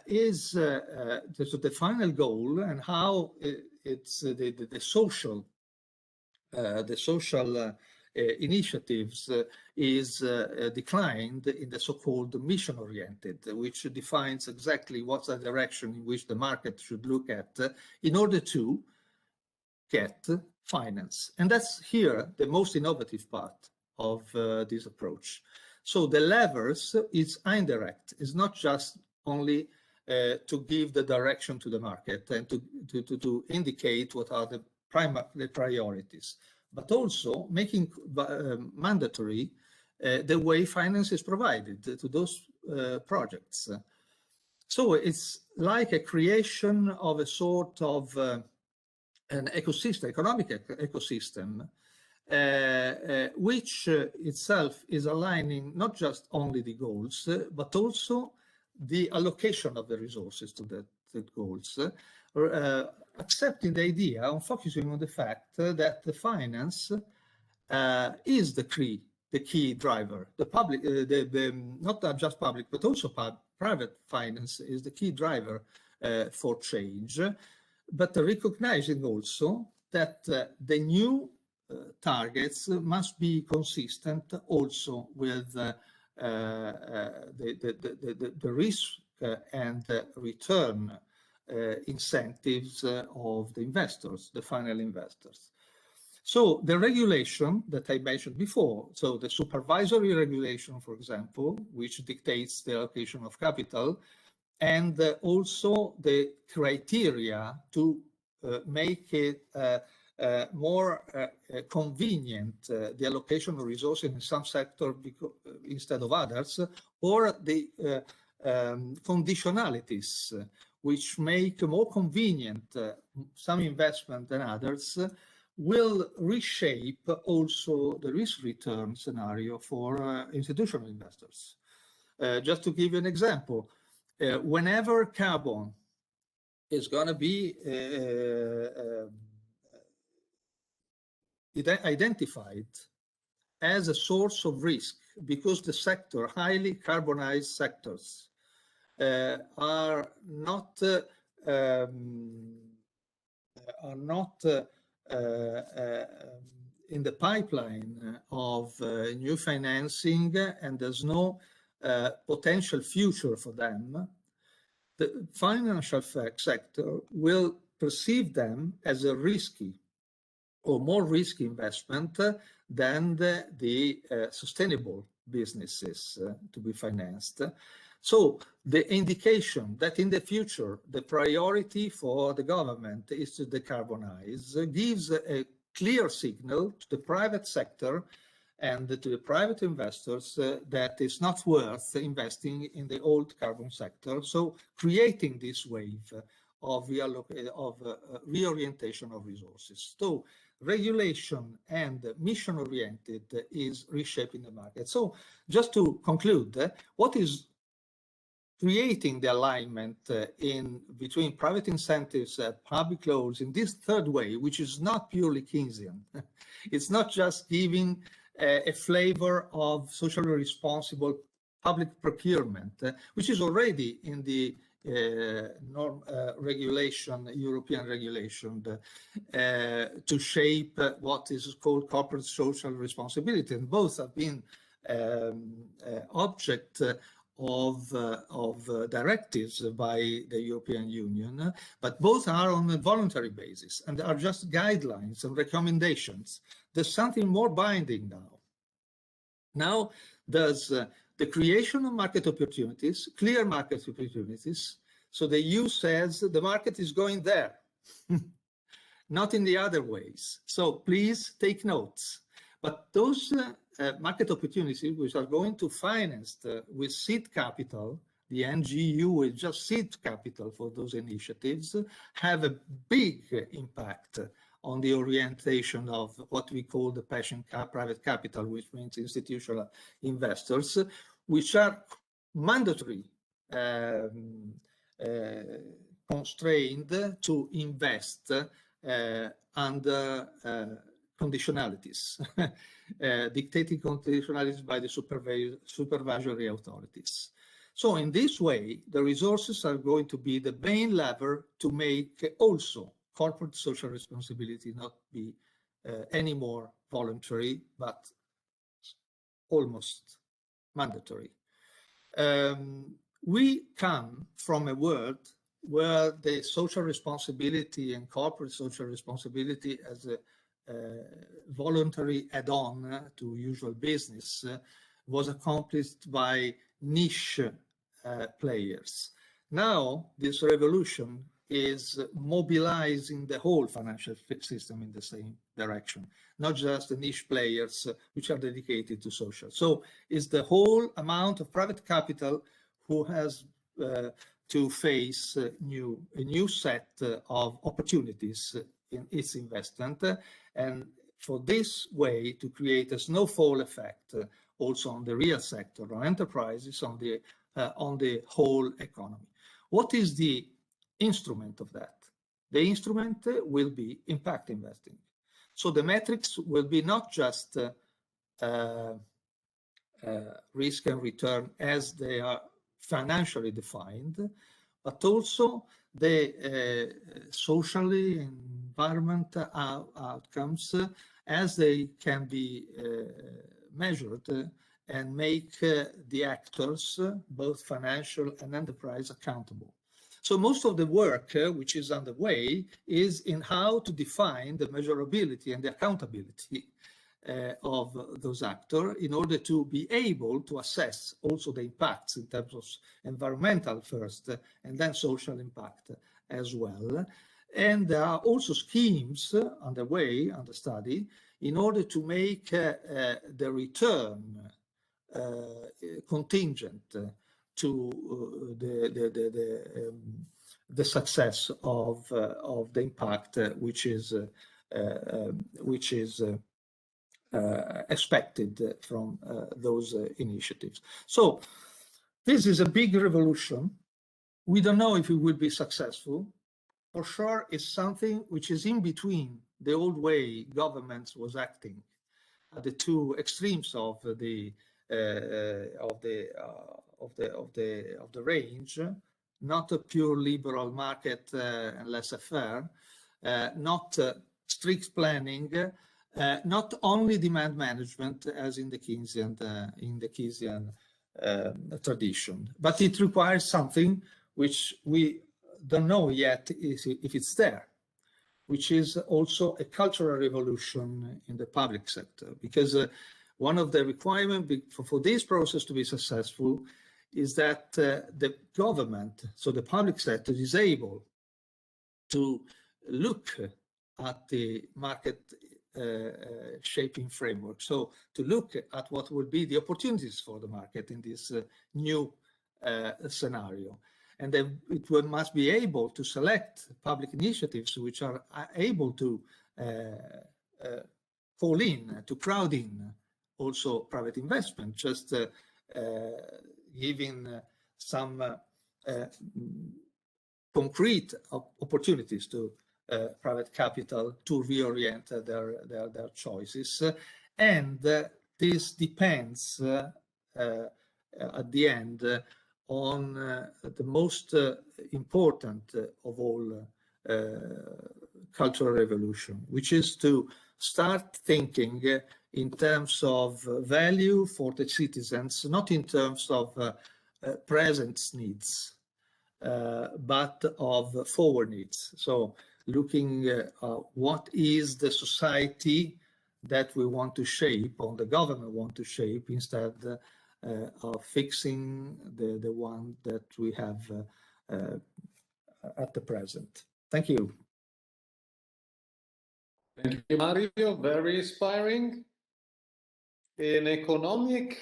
is the final goal, and how it's the social initiatives is declined in the so-called mission-oriented, which defines exactly what's the direction in which the market should look at in order to get finance. And that's here the most innovative part of this approach. So the levers is indirect. It's not just only to give the direction to the market and to indicate what are the priorities, but also making mandatory the way finance is provided to those projects. So it's like a creation of a sort of an ecosystem, economic ecosystem, which itself is aligning not just only the goals, but also the allocation of the resources to the goals, accepting the idea of focusing on the fact that the finance is the key driver. The public, not just public, but also private finance is the key driver for change, but recognizing also that the new targets must be consistent also with the risk and return incentives of the investors, the final investors. So the regulation that I mentioned before, so the supervisory regulation, for example, which dictates the allocation of capital, and also the criteria to make it more convenient, the allocation of resources in some sector instead of others, or the conditionalities which make more convenient some investment than others, will reshape also the risk-return scenario for institutional investors. Just to give you an example, whenever carbon is going to be identified as a source of risk, because the sector, highly carbonized sectors, are not in the pipeline of new financing, and there's no potential future for them, the financial sector will perceive them as a risky or more risky investment than the sustainable businesses to be financed. So the indication that in the future the priority for the government is to decarbonize gives a clear signal to the private sector and to the private investors that it's not worth investing in the old carbon sector. So creating this wave of reorientation of resources. So regulation and mission-oriented is reshaping the market. So just to conclude, what is creating the alignment between private incentives and public laws in this third way, which is not purely Keynesian. It's not just giving a flavor of socially responsible public procurement, which is already in the regulation, European regulation, to shape what is called corporate social responsibility, and both have been object of directives by the European Union, but both are on a voluntary basis and are just guidelines and recommendations. There's something more binding now. Now there's the creation of market opportunities, clear market opportunities. So the EU says the market is going there, not in the other ways. So please take notes. But those market opportunities which are going to finance with seed capital, the NGU is just seed capital for those initiatives, have a big impact on the orientation of what we call the private capital, which means institutional investors, which are mandatory constrained to invest under conditionalities, dictated conditionalities by the supervisory authorities. So in this way, the resources are going to be the main lever to make also corporate social responsibility not be anymore voluntary, but almost mandatory. We come from a world where the social responsibility and corporate social responsibility as a voluntary add-on to usual business was accomplished by niche players. Now, this revolution is mobilizing the whole financial system in the same direction, not just the niche players which are dedicated to social. So it's the whole amount of private capital who has to face a new set of opportunities in its investment, and for this way to create a snowball effect also on the real sector, on enterprises, on the whole economy. What is the instrument of that? The instrument will be impact investing. So the metrics will be not just risk and return as they are financially defined, but also the socially environment outcomes as they can be measured and make the actors, both financial and enterprise, accountable. So most of the work which is underway is in how to define the measurability and the accountability of those actors in order to be able to assess also the impacts in terms of environmental first and then social impact as well. And there are also schemes underway, under study, in order to make the return contingent to the success of the impact which is expected from those initiatives. So this is a big revolution. We don't know if it will be successful. For sure, it's something which is in between the old way governments was acting at the two extremes of the range, not a pure liberal market and laissez-faire, not strict planning, not only demand management as in the Keynesian tradition. But it requires something which we don't know yet if it's there, which is also a cultural revolution in the public sector. Because one of the requirements for this process to be successful is that the government, so the public sector, is able to look at the market shaping framework. So to look at what will be the opportunities for the market in this new scenario. And then it must be able to select public initiatives which are able to fall in, to crowd in also private investment, just giving some concrete opportunities to private capital to reorient their choices. And this depends at the end on the most important of all cultural revolution, which is to start thinking in terms of value for the citizens, not in terms of present needs, but of forward needs. So looking at what is the society that we want to shape, or the government want to shape, instead of fixing the one that we have at the present. Thank you. Thank you, Mario. Very inspiring. In economic,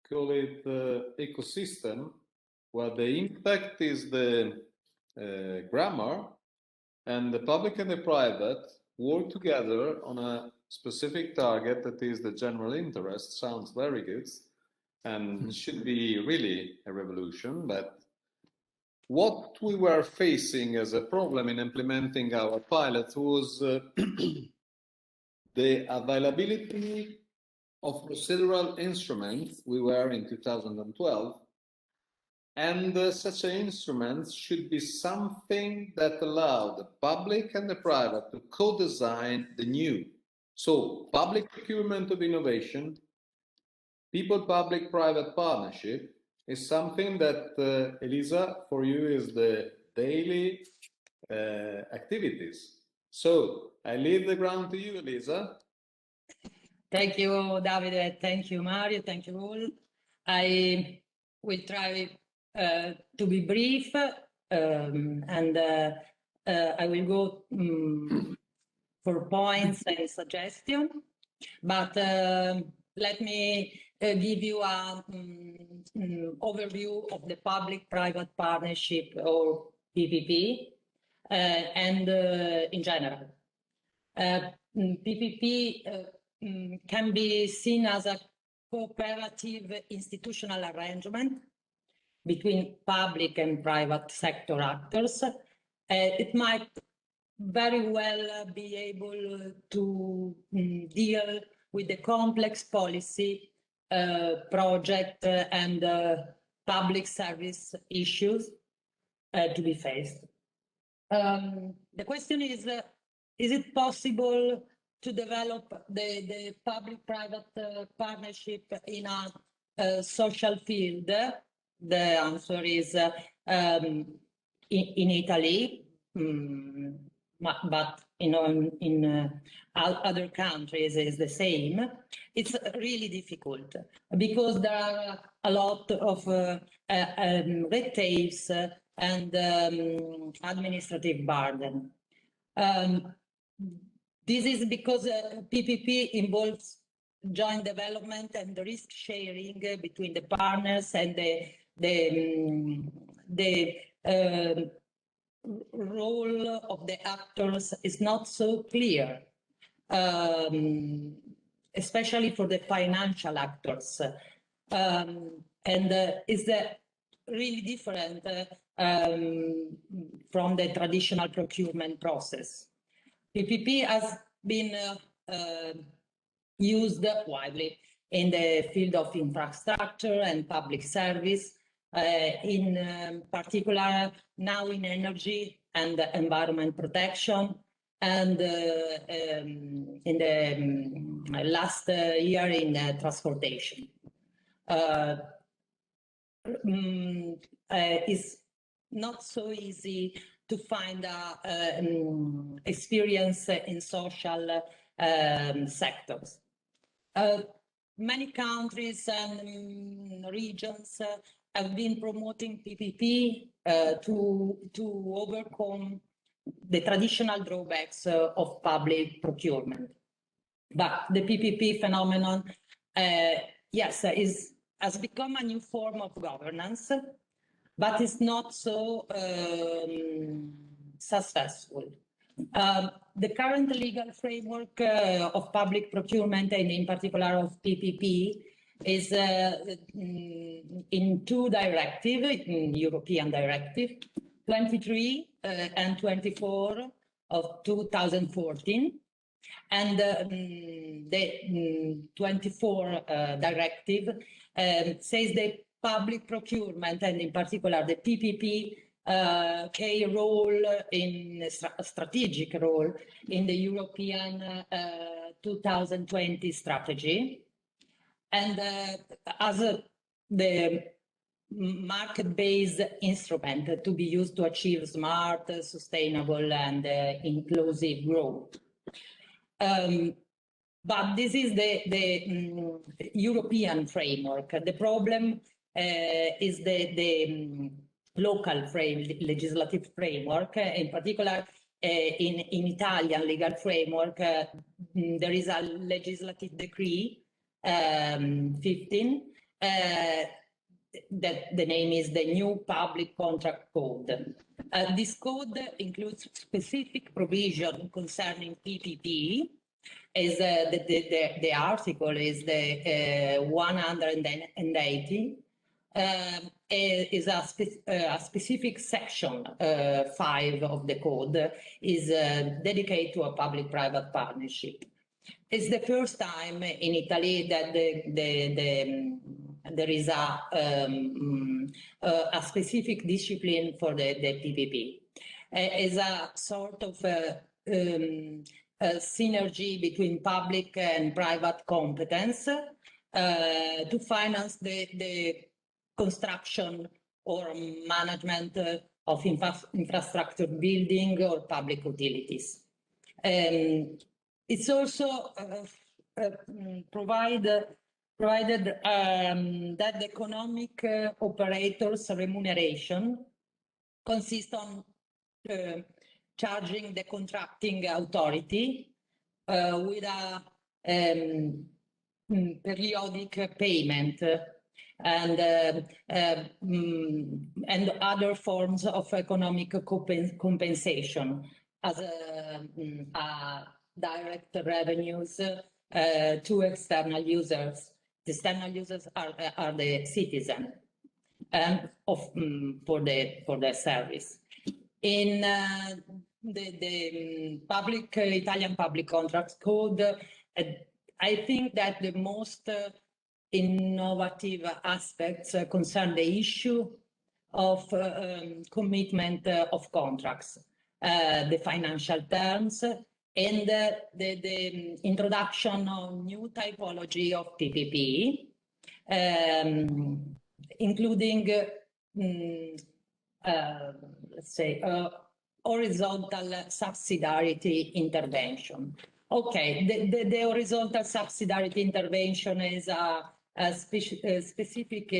call it ecosystem, where the impact is the grammar, and the public and the private work together on a specific target that is the general interest. Sounds very good and should be really a revolution. But what we were facing as a problem in implementing our pilot was the availability of procedural instruments. We were in 2012, and such instruments should be something that allow the public and the private to co-design the new. So public procurement of innovation, people-public-private partnership is something that, Elisa, for you is the daily activities. So I leave the ground to you, Elisa. Thank you, Davide. Thank you, Mario. Thank you all. I will try to be brief, and I will go for points and suggestions. But let me give you an overview of the public-private partnership, or PPP, and in general. PPP can be seen as a cooperative institutional arrangement between public and private sector actors. It might very well be able to deal with the complex policy, project, and public service issues to be faced. The question is it possible to develop the public-private partnership in a social field? The answer is in Italy, but in other countries is the same. It's really difficult because there are a lot of red tapes and administrative burden. This is because PPP involves joint development and risk sharing between the partners, and the role of the actors is not so clear, especially for the financial actors, and is really different from the traditional procurement process. PPP has been used widely in the field of infrastructure and public service, in particular now in energy and environment protection, and in the last year in transportation. It's not so easy to find experience in social sectors. Many countries and regions have been promoting PPP to overcome the traditional drawbacks of public procurement. But the PPP phenomenon, yes, has become a new form of governance, but it's not so successful. The current legal framework of public procurement, and in particular of PPP, is in two directives, in European directive, 23 and 24 of 2014. And the 24 directive says that public procurement, and in particular the PPP, play a role in a strategic role in the European 2020 strategy, and as the market-based instrument to be used to achieve smart, sustainable, and inclusive growth. But this is the European framework. The problem is the local legislative framework. In particular, in Italian legal framework, there is a legislative decree 15 that the name is the new Public Contract Code. This code includes specific provision concerning PPP. Is the article is the 180. Is a specific section 5 of the code is dedicated to a public-private partnership. It's the first time in Italy that there is a specific discipline for the PPP. It's a sort of synergy between public and private competence to finance the construction or management of infrastructure building or public utilities. It's also provided that the economic operators' remuneration consists on charging the contracting authority with a periodic payment and other forms of economic compensation as direct revenues to external users. The external users are the citizen and for the service. In the public Italian Public Contracts Code, I think that the most innovative aspects concern the issue of commitment of contracts, the financial terms, and the introduction of new typology of PPP, including let's say horizontal subsidiarity intervention. Okay, the horizontal subsidiarity intervention is a specific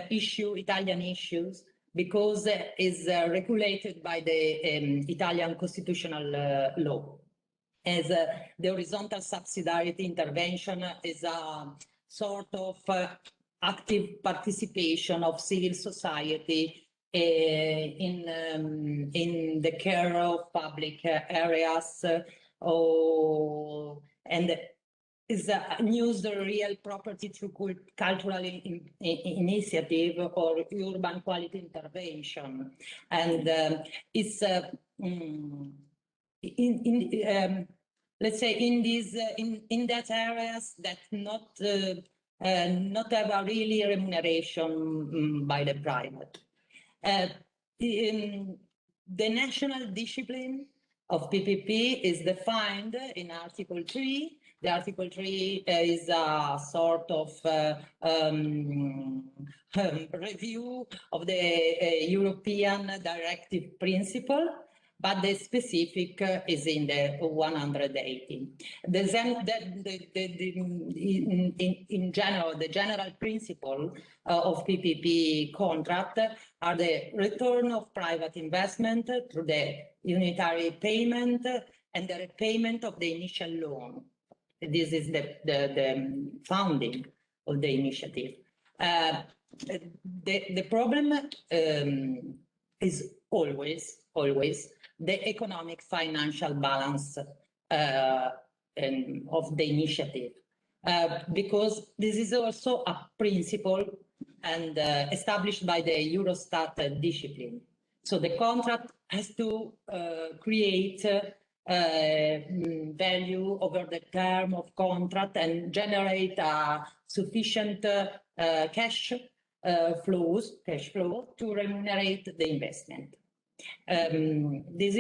issue, Italian issues, because it's regulated by the Italian constitutional law. As the horizontal subsidiarity intervention is a sort of active participation of civil society in the care of public areas, and is use the real property through cultural initiative or urban quality intervention, and it's let's say in that areas that not have a really remuneration by the private. The national discipline of PPP is defined in Article 3. The Article 3 is a sort of review of the European directive principle, but the specific is in the 180. In general, the general principle of PPP contract are the return of private investment through the unitary payment and the repayment of the initial loan. This is the founding of the initiative. The problem is always the economic financial balance of the initiative, because this is also a principle and established by the Eurostat discipline. So the contract has to create value over the term of contract and generate sufficient cash flow to remunerate the investment. There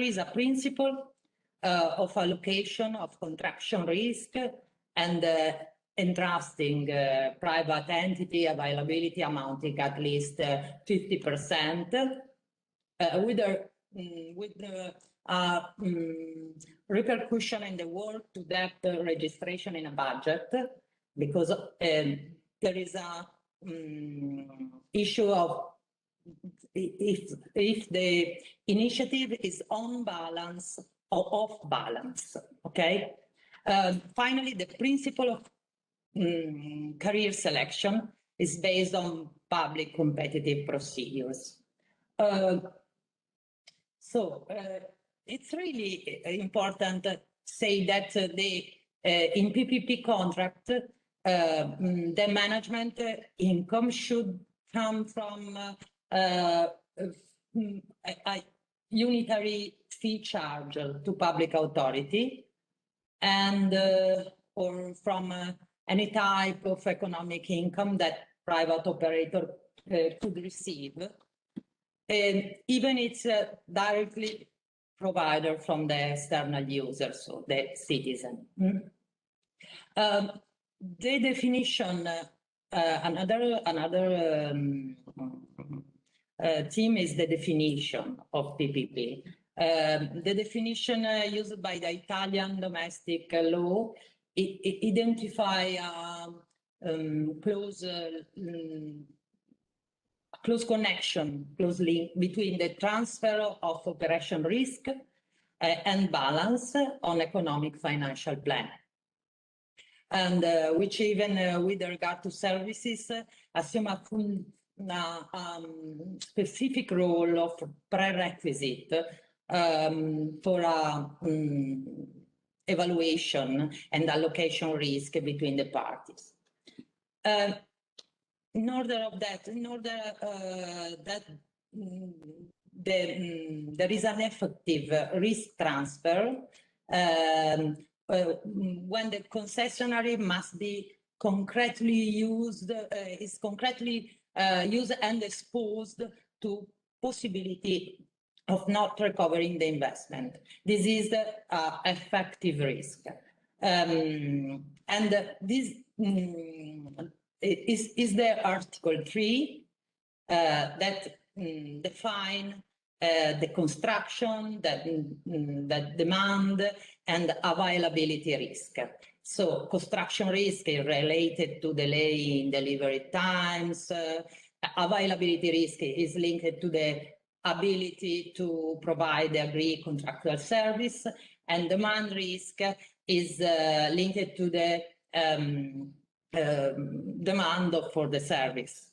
is a principle of allocation of contraction risk and entrusting private entity availability amounting at least 50%, with repercussion in the work to debt registration in a budget, because there is a issue of if the initiative is on balance or off balance. Okay. Finally, the principle of career selection is based on public competitive procedures. So it's really important to say that in PPP contract, the management income should come from a unitary fee charge to public authority, and or from any type of economic income that private operator could receive, even it's directly provided from the external user, so the citizen. The definition, another theme is the definition of PPP. The definition used by the Italian domestic law identify close connection, close link between the transfer of operation risk and balance on economic financial plan. And which even with regard to services assume a specific role of prerequisite for evaluation and allocation risk between the parties. In order that there is an effective risk transfer, when the concessionary must be concretely used, is concretely used and exposed to possibility of not recovering the investment. This is the effective risk. And this is the Article 3 that define the construction, that demand and availability risk. So construction risk is related to delay in delivery times. Availability risk is linked to the ability to provide the agreed contractual service, and demand risk is linked to the demand for the service.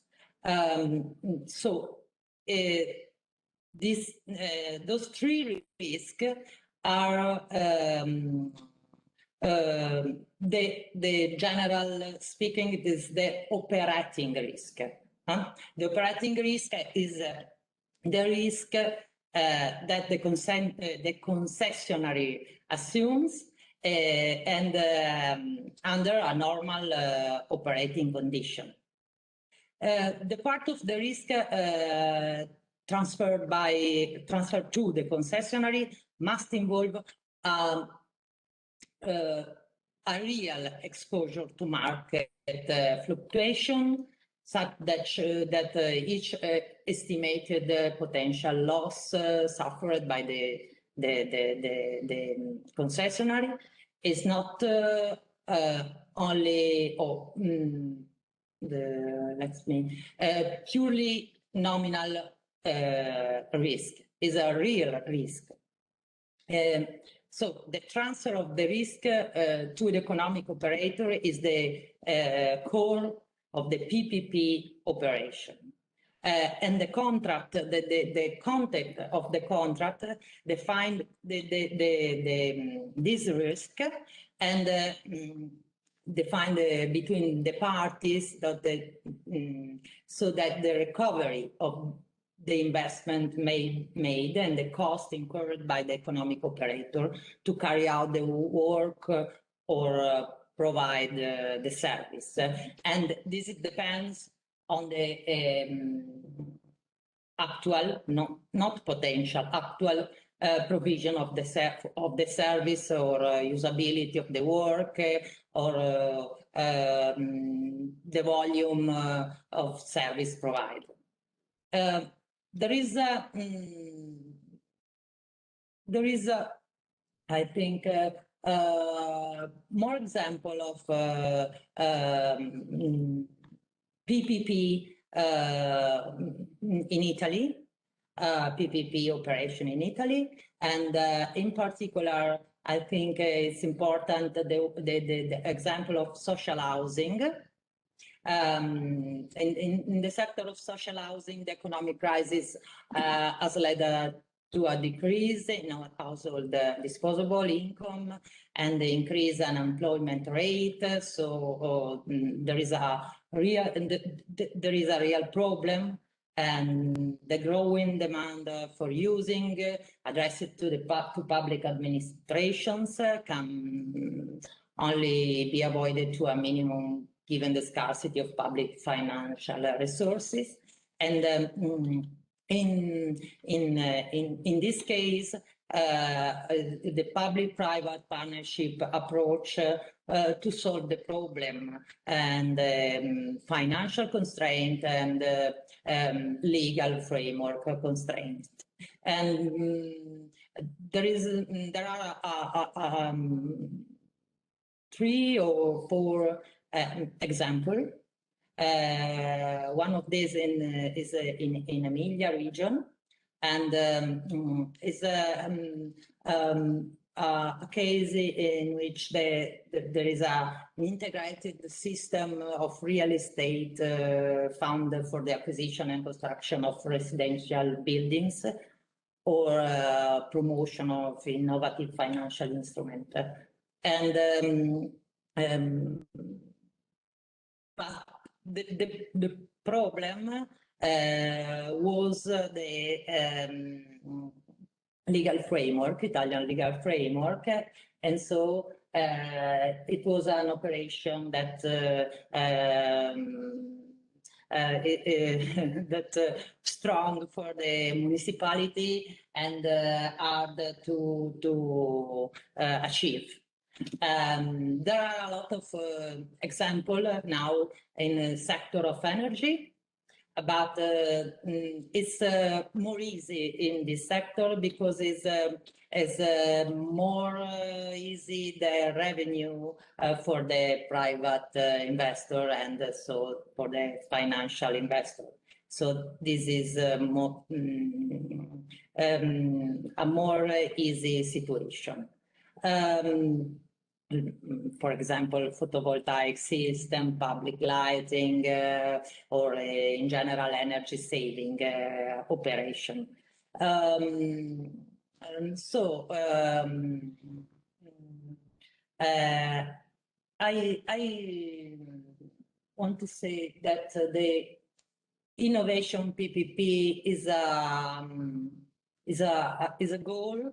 Those three risks are the general speaking, it is the operating risk. The operating risk is the risk that the concessionary assumes and under a normal operating condition. The part of the risk transfer to the concessionary must involve a real exposure to market fluctuation, such that each estimated potential loss suffered by the concessionary is not only purely nominal risk, is a real risk. So the transfer of the risk to the economic operator is the core of the PPP operation. And the contract, the content of the contract define this risk and define between the parties so that the recovery of the investment made and the cost incurred by the economic operator to carry out the work or provide the service. And this depends on the actual, not potential, actual provision of the service or usability of the work or the volume of service provided. There is I think, more example of PPP in Italy, PPP operation in Italy, and in particular, I think it's important the example of social housing. In the sector of social housing, the economic crisis has led to a decrease in our household disposable income and the increase in unemployment rate. So there is a real problem, and the growing demand for using addressed to public administrations can only be avoided to a minimum given the scarcity of public financial resources. And in this case, the public-private partnership approach to solve the problem and financial constraint and legal framework constraints. And there are 3 or 4 examples. One of these is in Emilia region, and is a case in which there is an integrated system of real estate fund for the acquisition and construction of residential buildings or promotion of innovative financial instruments. And but the problem was the legal framework, Italian legal framework, and so it was an operation that strong for the municipality and hard to achieve. There are a lot of examples now in the sector of energy, but it's more easy in this sector because it's more easy the revenue for the private investor and so for the financial investor. So this is a more easy situation. For example, photovoltaic system, public lighting, or in general energy saving operation. I want to say that the innovation PPP is a goal,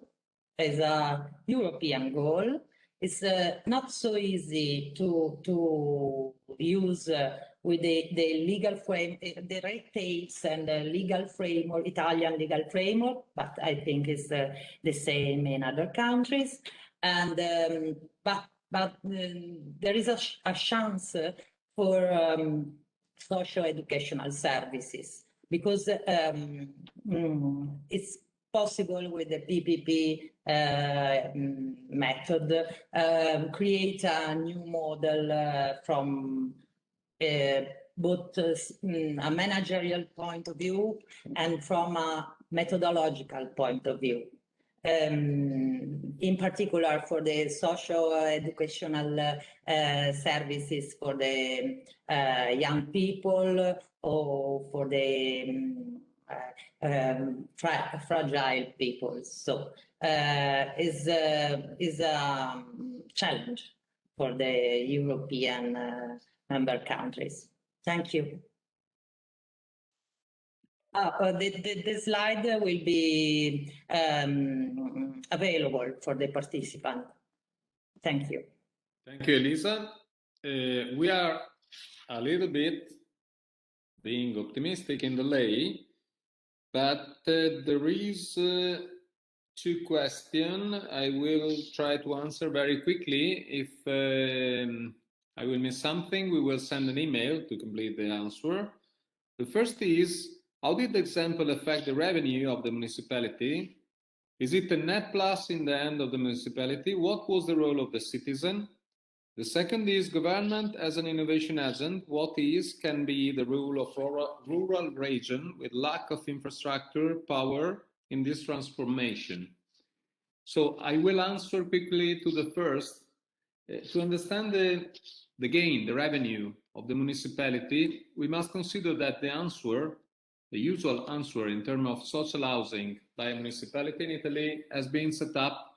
is a European goal. It's not so easy to use with the legal frame, the red tapes and the legal framework, Italian legal framework, but I think it's the same in other countries. And but there is a chance for socio-educational services, because it's possible with the PPP method create a new model from both a managerial point of view and from a methodological point of view. In particular for the socio-educational services for the young people, or for the fragile people. So is a challenge for the European member countries. Thank you. The slide will be available for the participant. Thank you. Thank you, Elisa. We are a little bit being optimistic in delay, but there is two questions I will try to answer very quickly. If I will miss something, we will send an email to complete the answer. The first is, how did the example affect the revenue of the municipality? Is it a net plus in the end of the municipality? What was the role of the citizen? The second is, government as an innovation agent. What can be the role of rural region with lack of infrastructure power in this transformation? So I will answer quickly to the first. To understand the gain, the revenue of the municipality, we must consider that the usual answer in terms of social housing by a municipality in Italy has been set up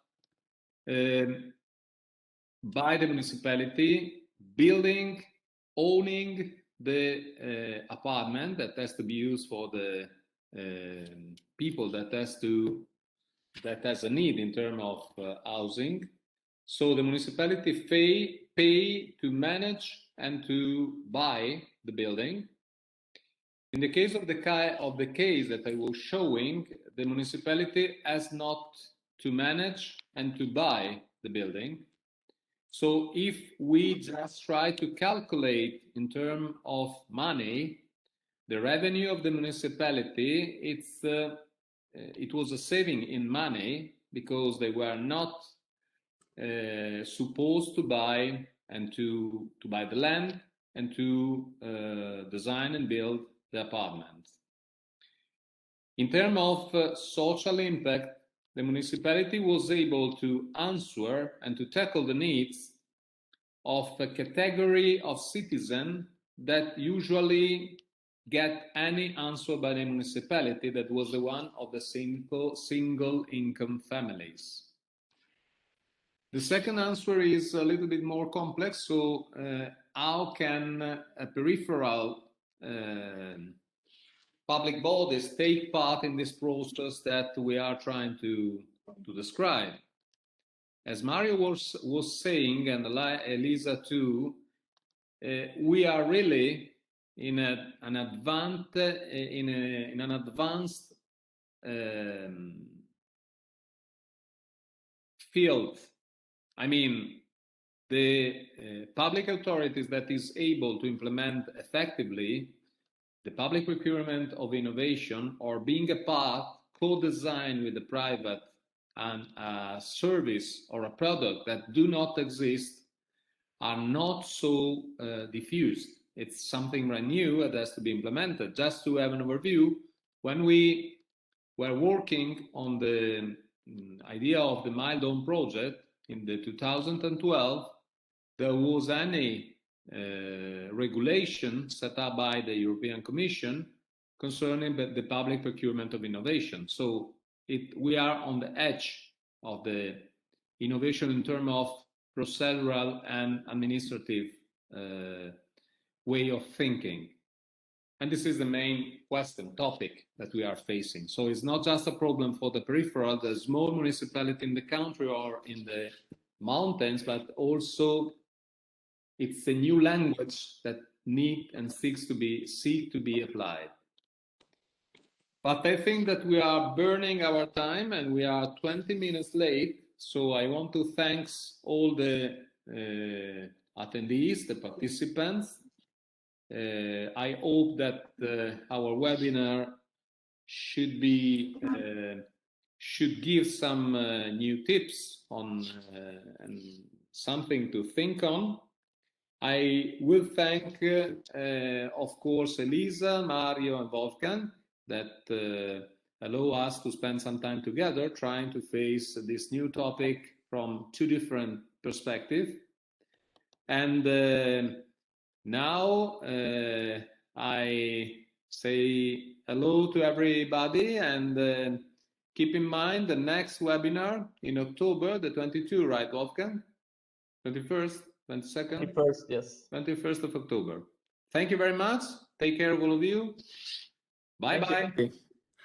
by the municipality, building, owning the apartment that has to be used for the people that has a need in terms of housing. So the municipality pay to manage and to buy the building. In the case of the case that I was showing, the municipality has not to manage and to buy the building. So if we just try to calculate in terms of money, the revenue of the municipality, it was a saving in money, because they were not supposed to buy and to buy the land and to design and build the apartments. In terms of social impact, the municipality was able to answer and to tackle the needs of a category of citizens that usually get any answer by the municipality, that was the one of the single income families. The second answer is a little bit more complex. So how can a peripheral public bodies take part in this process that we are trying to describe? As Mario was saying, and Elisa too, we are really in an advanced field. I mean, the public authorities that is able to implement effectively the public procurement of innovation, or being a part, co-design with the private, and a service or a product that do not exist, are not so diffused. It's something brand new that has to be implemented. Just to have an overview, when we were working on the idea of the Milestone project in the 2012, there was any regulation set up by the European Commission concerning the public procurement of innovation. So we are on the edge of the innovation in terms of procedural and administrative way of thinking. And this is the main topic that we are facing. So it's not just a problem for the peripheral, the small municipality in the country or in the mountains, but also it's a new language that need and seek to be applied. But I think that we are burning our time and we are 20 minutes late. So I want to thank all the attendees, the participants. I hope that our webinar should give some new tips on and something to think on. I will thank, of course, Elisa, Mario, and Wolfgang that allow us to spend some time together trying to face this new topic from two different perspectives. And now I say hello to everybody and keep in mind the next webinar in October, the 22, right, Wolfgang? 21st, 22nd? 21st, yes. 21st of October. Thank you very much. Take care of all of you. Bye-bye.